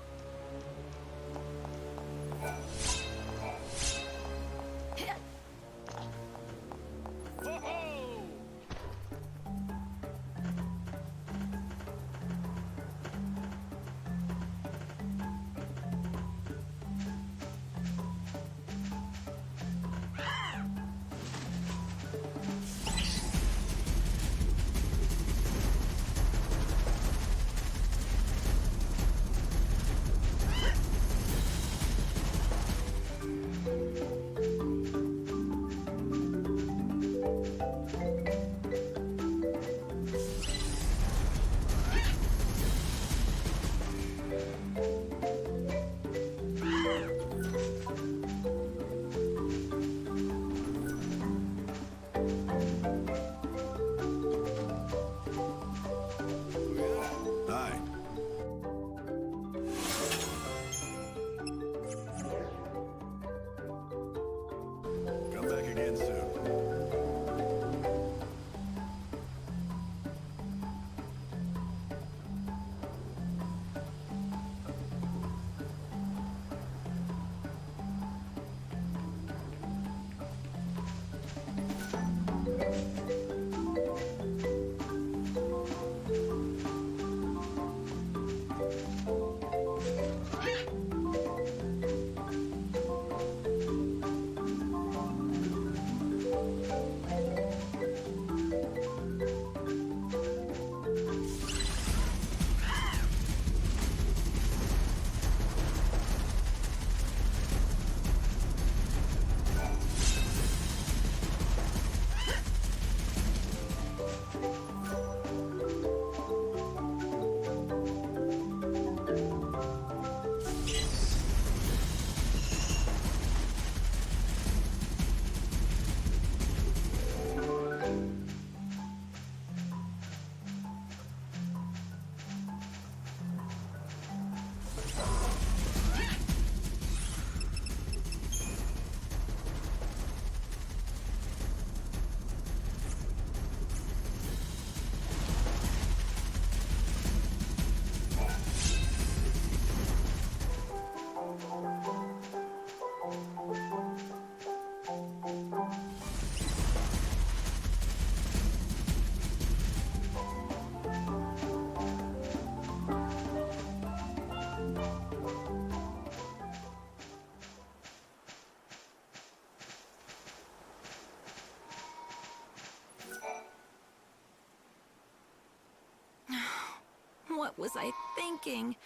What was I thinking?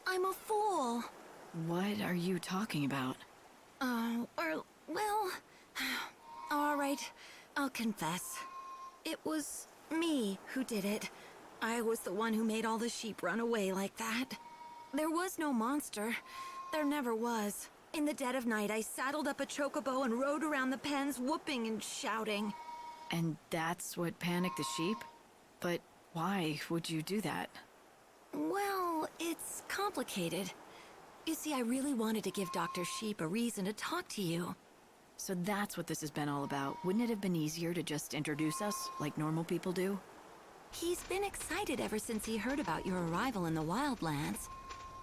I'm a fool. What are you talking about? Well... All right, I'll confess. It was me who did it. I was the one who made all the sheep run away like that. There was no monster. There never was. In the dead of night, I saddled up a chocobo and rode around the pens, whooping and shouting. And that's what panicked the sheep? But why would you do that? Well, it's complicated. You see, I really wanted to give Dr. Sheep a reason to talk to you. So that's what this has been all about. Wouldn't it have been easier to just introduce us, like normal people do? He's been excited ever since he heard about your arrival in the Wildlands.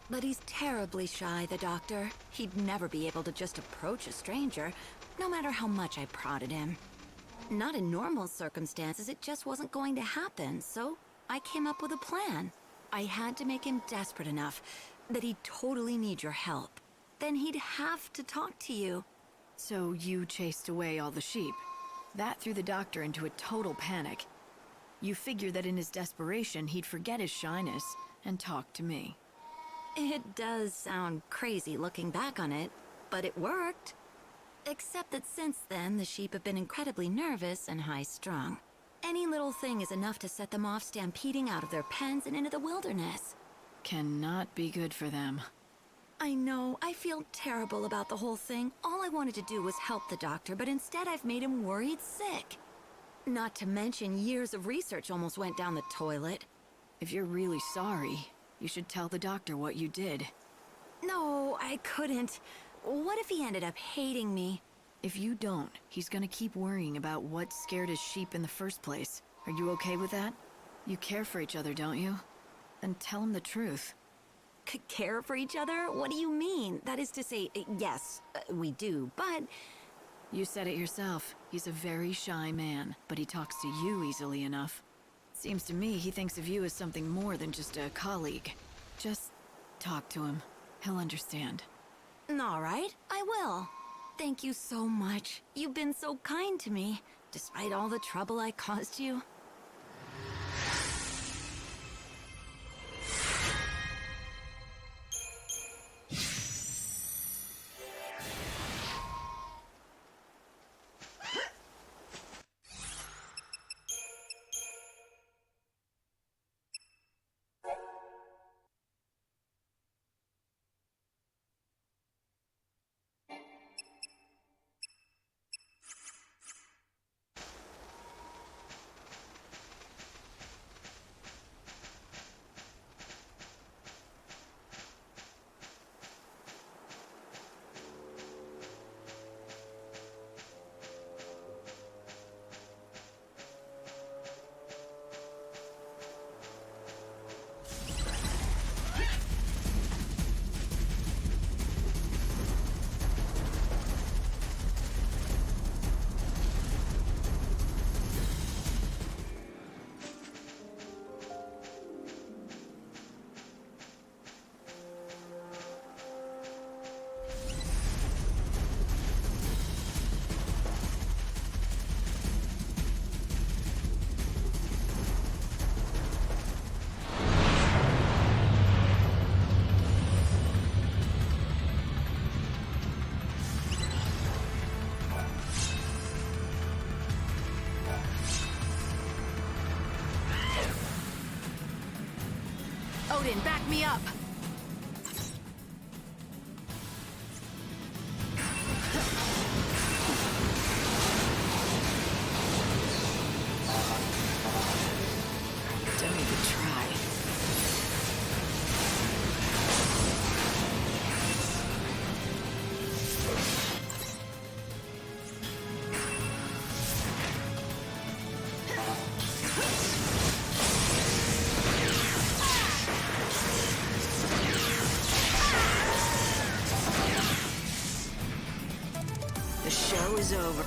But he's terribly shy, the doctor. He'd never be able to just approach a stranger, no matter how much I prodded him. Not in normal circumstances, it just wasn't going to happen, so I came up with a plan. I had to make him desperate enough that he'd totally need your help. Then he'd have to talk to you. So you chased away all the sheep. That threw the doctor into a total panic. You figured that in his desperation, he'd forget his shyness and talk to me. It does sound crazy looking back on it, but it worked. Except that since then, the sheep have been incredibly nervous and high-strung. Any little thing is enough to set them off stampeding out of their pens and into the wilderness. Cannot be good for them. I know, I feel terrible about the whole thing. All I wanted to do was help the doctor, but instead I've made him worried sick. Not to mention years of research almost went down the toilet. If you're really sorry, you should tell the doctor what you did. No, I couldn't. What if he ended up hating me? If you don't, he's gonna keep worrying about what scared his sheep in the first place. Are you okay with that? You care for each other, don't you? Then tell him the truth. Care for each other? What do you mean? That is to say, yes, we do, but... You said it yourself. He's a very shy man, but he talks to you easily enough. Seems to me he thinks of you as something more than just a colleague. Just talk to him. He'll understand. All right, I will. Thank you so much. You've been so kind to me, despite all the trouble I caused you. Odin, back me up! Don't even try. The show is over.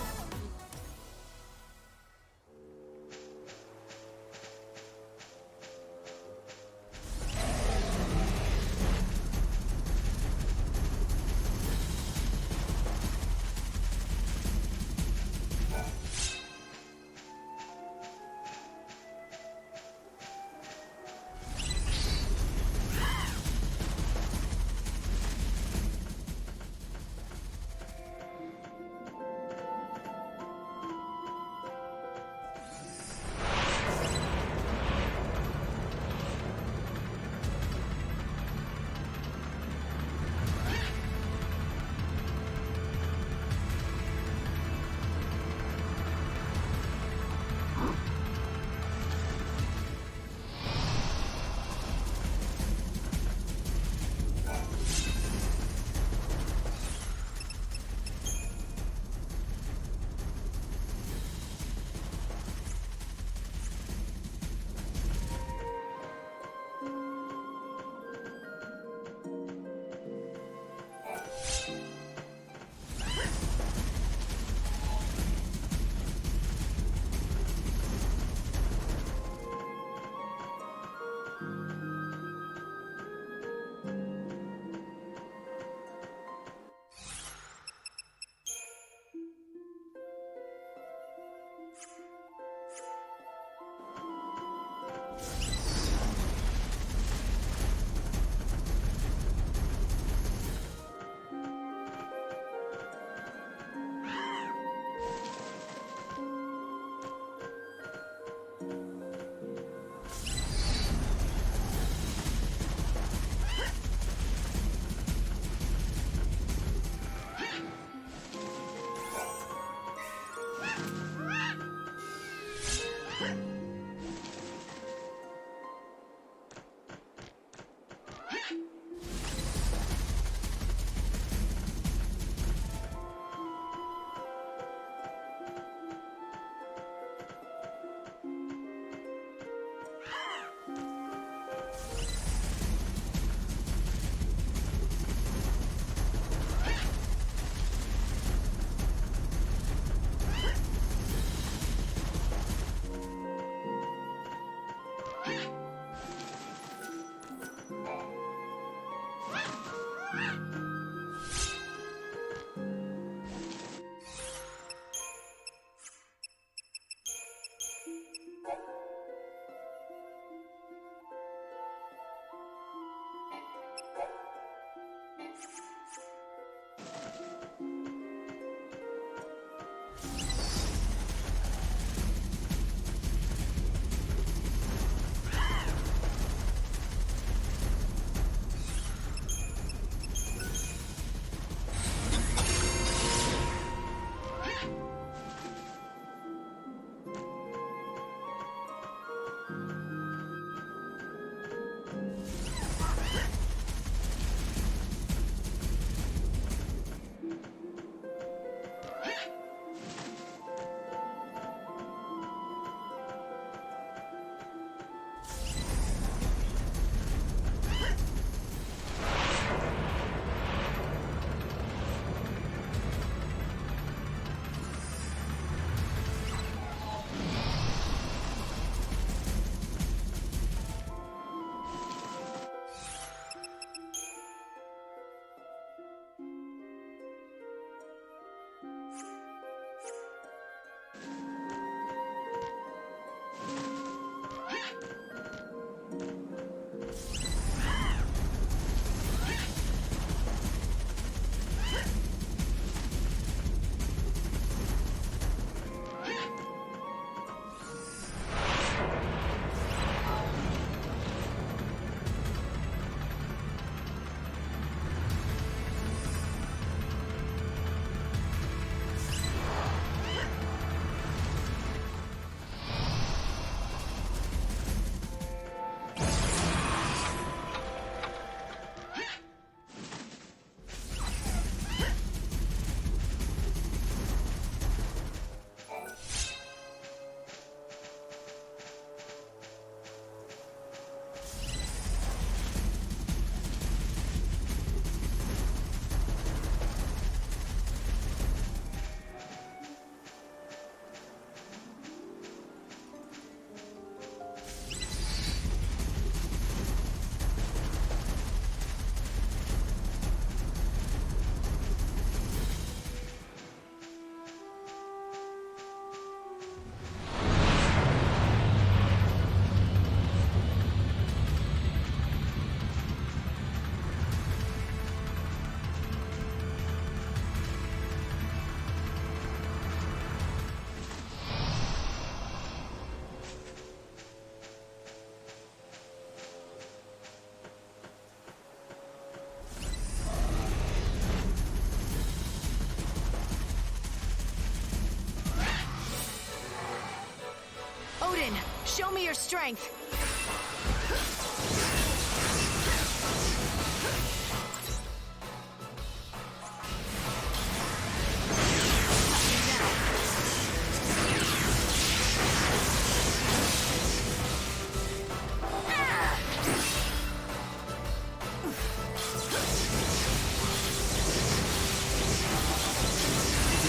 Show me your strength.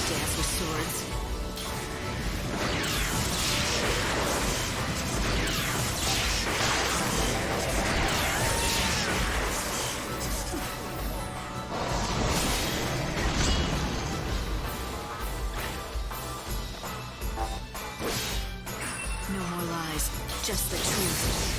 Dance with swords. No more lies, just the truth.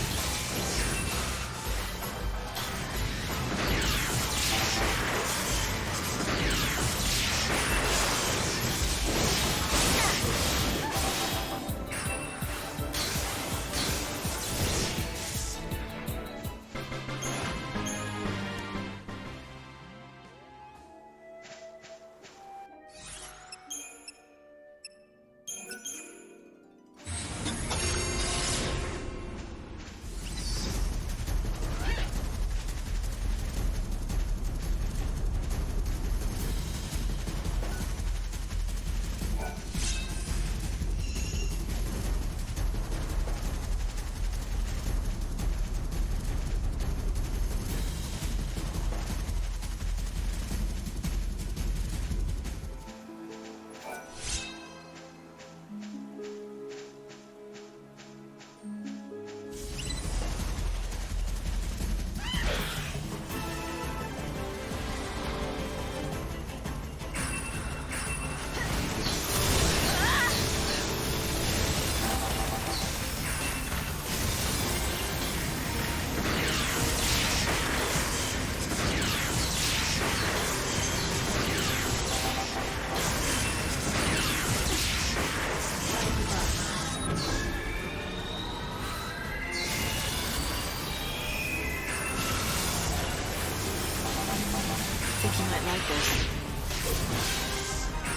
Think you might like this.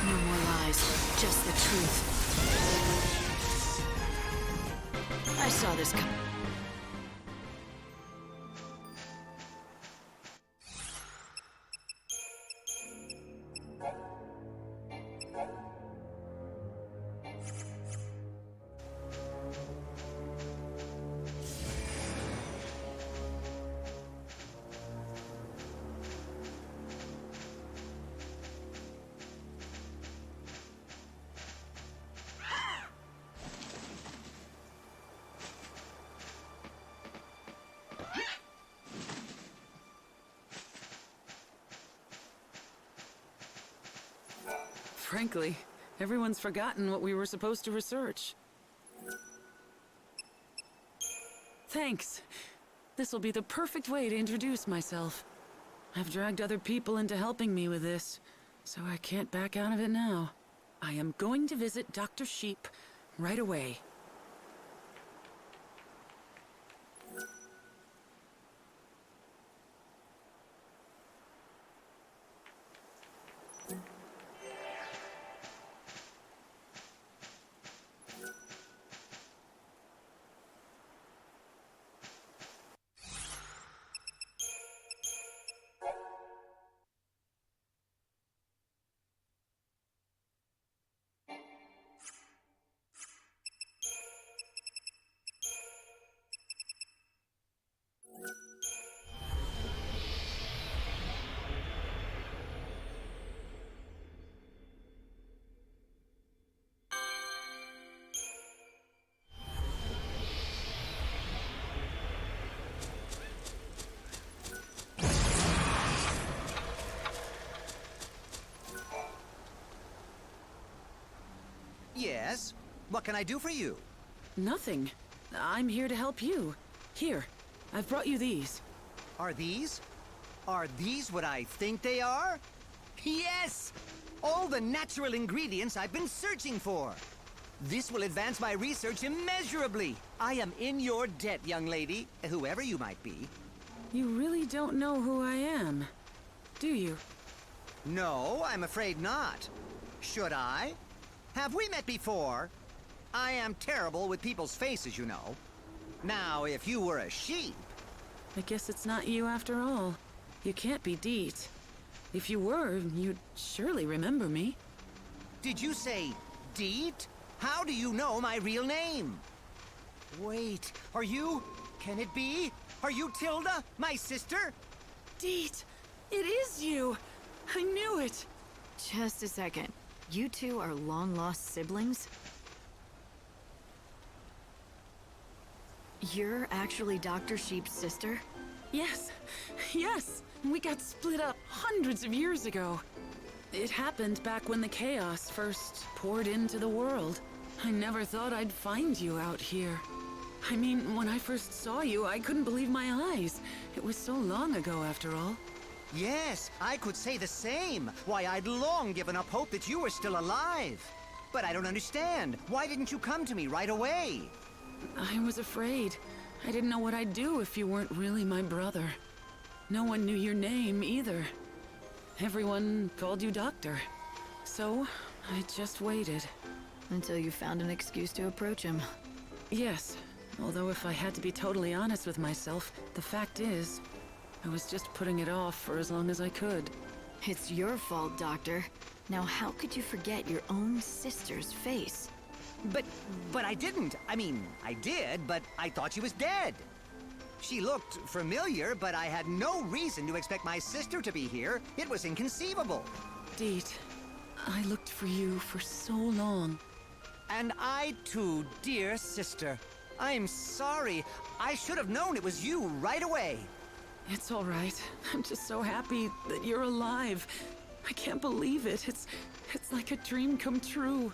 No more lies, just the truth. I saw this coming. Frankly, everyone's forgotten what we were supposed to research. Thanks. This will be the perfect way to introduce myself. I've dragged other people into helping me with this, so I can't back out of it now. I am going to visit Dr. Sheep right away. Yes? What can I do for you? Nothing. I'm here to help you. Here, I've brought you these. Are these what I think they are? Yes! All the natural ingredients I've been searching for. This will advance my research immeasurably. I am in your debt, young lady, whoever you might be. You really don't know who I am, do you? No, I'm afraid not. Should I? Have we met before? I am terrible with people's faces, you know. Now, if you were a sheep... I guess it's not you after all. You can't be Deet. If you were, you'd surely remember me. Did you say Deet? How do you know my real name? Wait, are you... Can it be? Are you Tilda, my sister? Deet! It is you! I knew it! Just a second. You two are long-lost siblings? You're actually Dr. Sheep's sister? Yes, yes. We got split up hundreds of years ago. It happened back when the chaos first poured into the world. I never thought I'd find you out here. I mean, when I first saw you, I couldn't believe my eyes. It was so long ago, after all. Yes, I could say the same. Why, I'd long given up hope that you were still alive. But I don't understand. Why didn't you come to me right away? I was afraid. I didn't know what I'd do if you weren't really my brother. No one knew your name, either. Everyone called you Doctor. So, I just waited. Until you found an excuse to approach him. Yes. Although if I had to be totally honest with myself, the fact is, I was just putting it off for as long as I could. It's your fault, Doctor. Now how could you forget your own sister's face? But I didn't. I mean, I did, but I thought she was dead. She looked familiar, but I had no reason to expect my sister to be here. It was inconceivable. Deet, I looked for you for so long. And I too, dear sister. I'm sorry. I should have known it was you right away. It's all right. I'm just so happy that you're alive. I can't believe it. It's like a dream come true.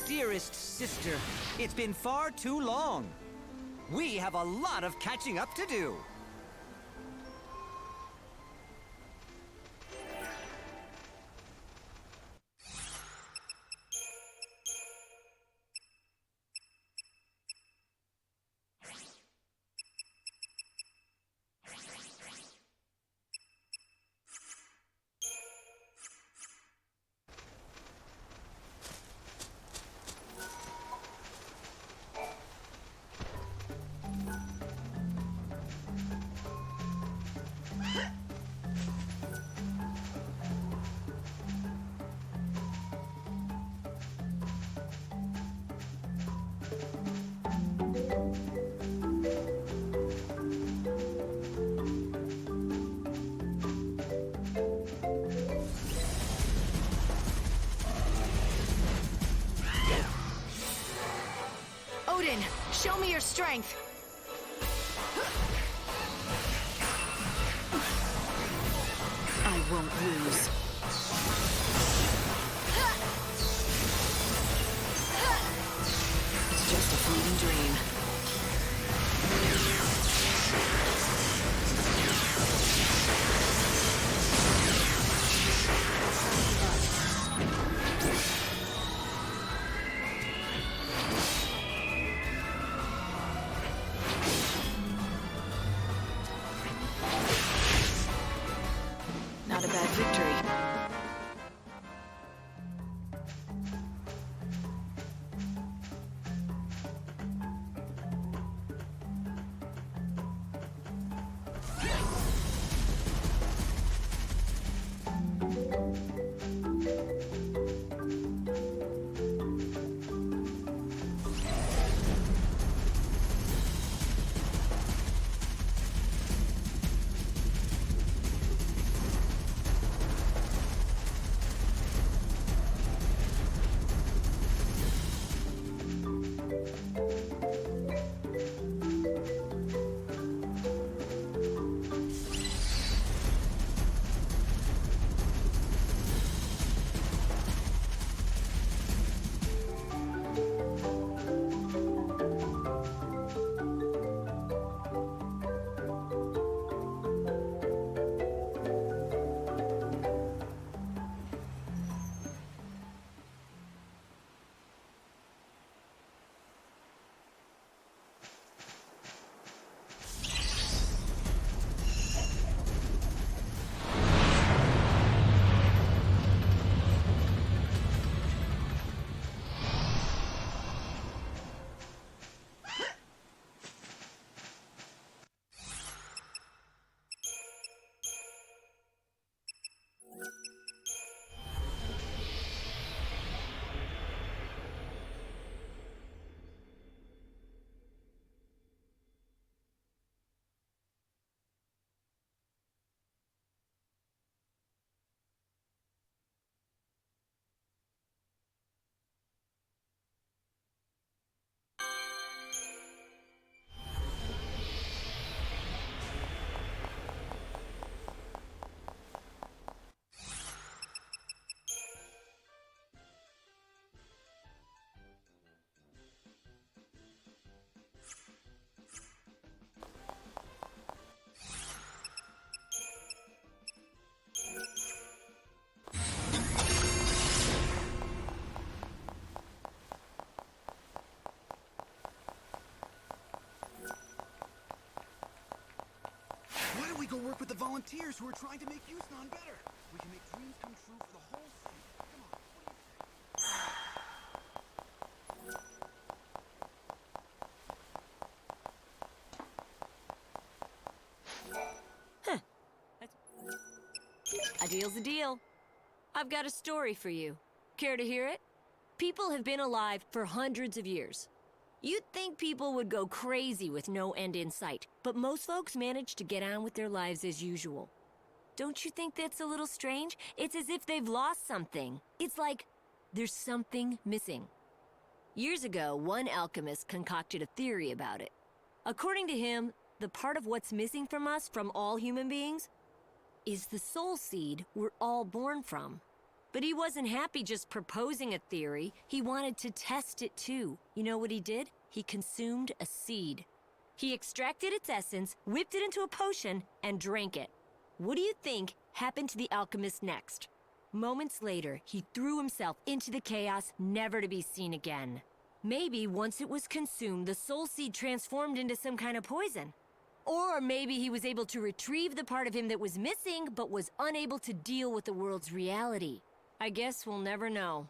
Dearest sister, it's been far too long. We have a lot of catching up to do. Odin, show me your strength! I won't lose. It's just a fleeting dream. Not a bad victory. work with the volunteers who are trying to make Houston better. We can make dreams come true for the whole city. Come on, A deal's a deal. I've got a story for you. Care to hear it? People have been alive for hundreds of years. You'd think people would go crazy with no end in sight, but most folks manage to get on with their lives as usual. Don't you think that's a little strange? It's as if they've lost something. It's like there's something missing. Years ago, one alchemist concocted a theory about it. According to him, the part of what's missing from us, from all human beings, is the soul seed we're all born from. But he wasn't happy just proposing a theory. He wanted to test it too. You know what he did? He consumed a seed. He extracted its essence, whipped it into a potion, and drank it. What do you think happened to the alchemist next? Moments later, he threw himself into the chaos, never to be seen again. Maybe once it was consumed, the soul seed transformed into some kind of poison. Or maybe he was able to retrieve the part of him that was missing, but was unable to deal with the world's reality. I guess we'll never know.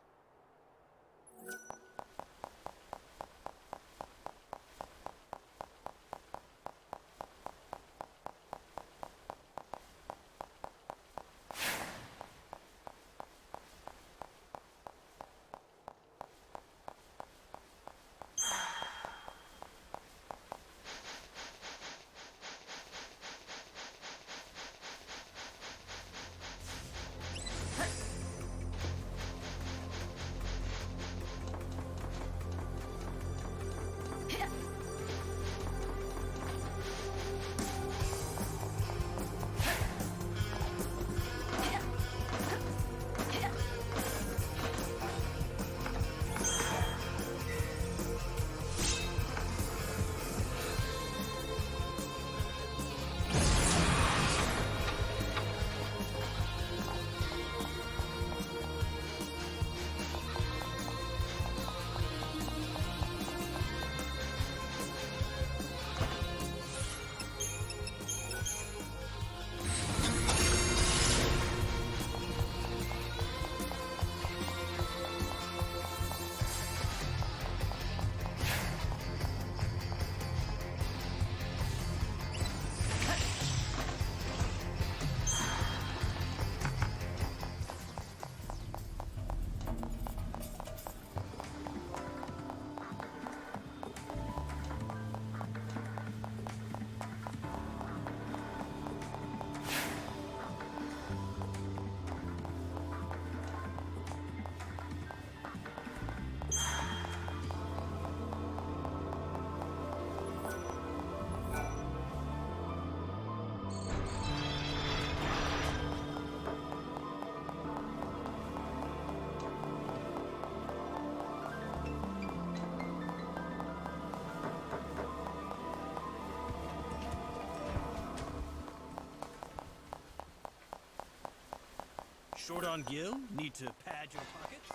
Short on gil? Need to pad your pockets?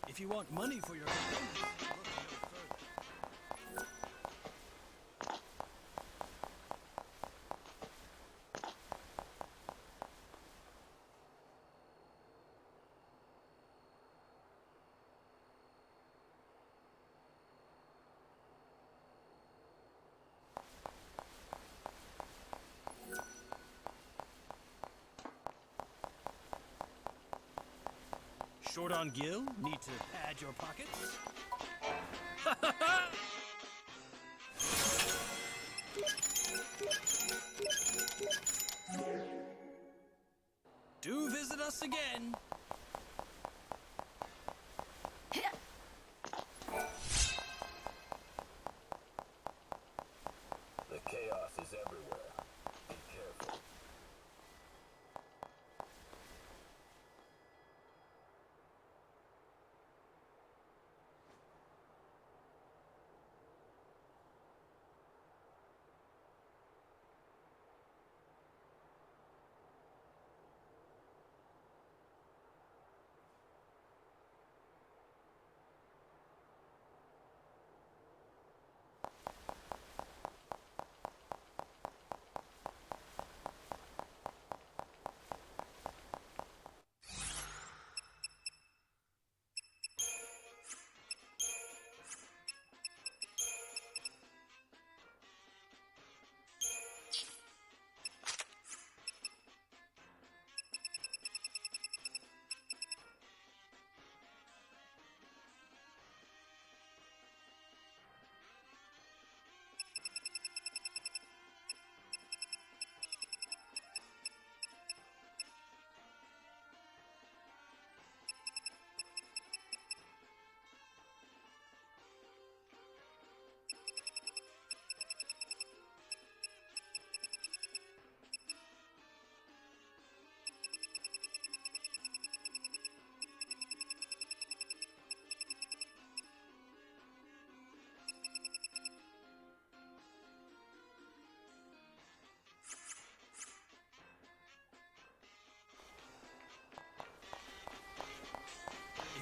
If you want money for your components, look no further. Short on gil? Need to pad your pockets? Do visit us again! The chaos is everywhere. Be careful.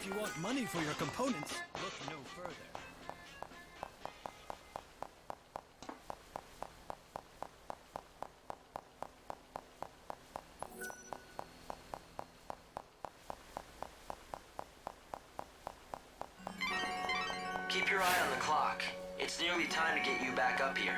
you want money for your components, look no further. Keep your eye on the clock. It's nearly time to get you back up here.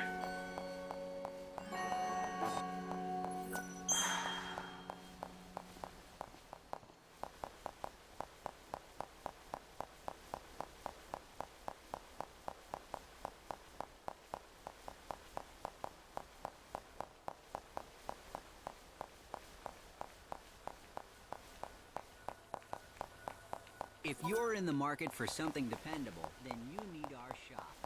If you're in the market for something dependable, then you need our shop.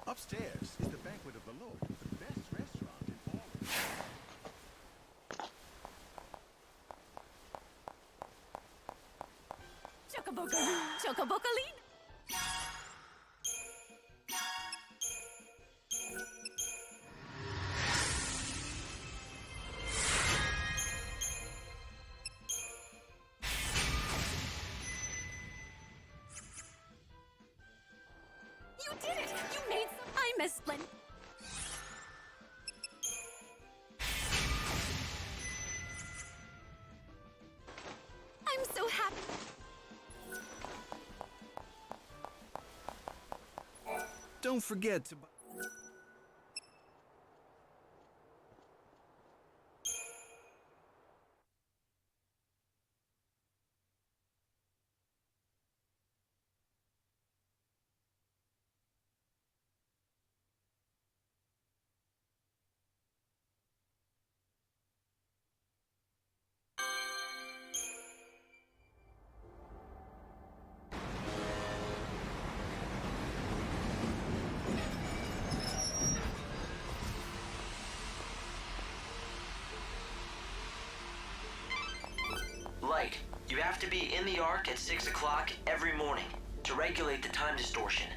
Upstairs is the Banquet of the Lord, the best restaurant in all of Chocobocaline! You did it! You made some... I miss Glenn. I'm so happy. Don't forget to buy... Light, you have to be in the Ark at 6 o'clock every morning to regulate the time distortion.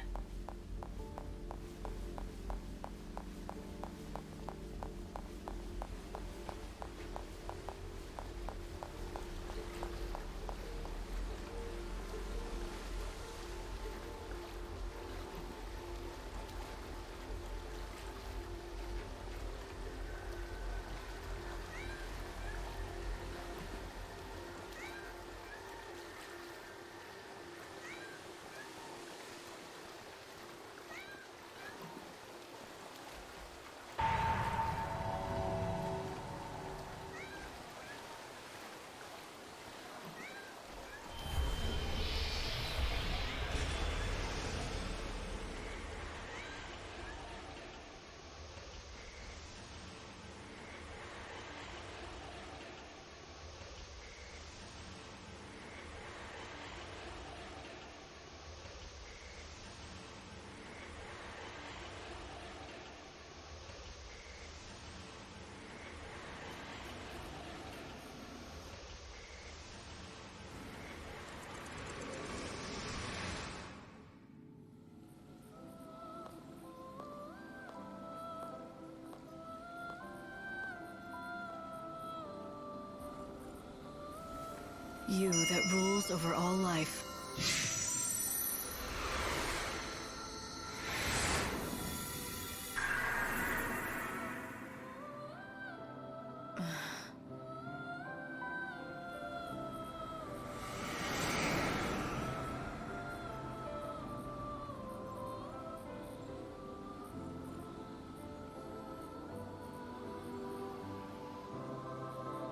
You that rules over all life.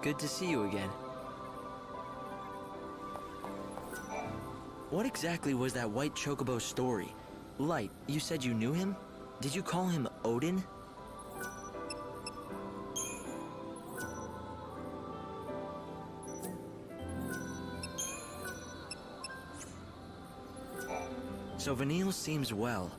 Good to see you again. What exactly was that white chocobo story? Light, you said you knew him? Did you call him Odin? So Vanille seems well.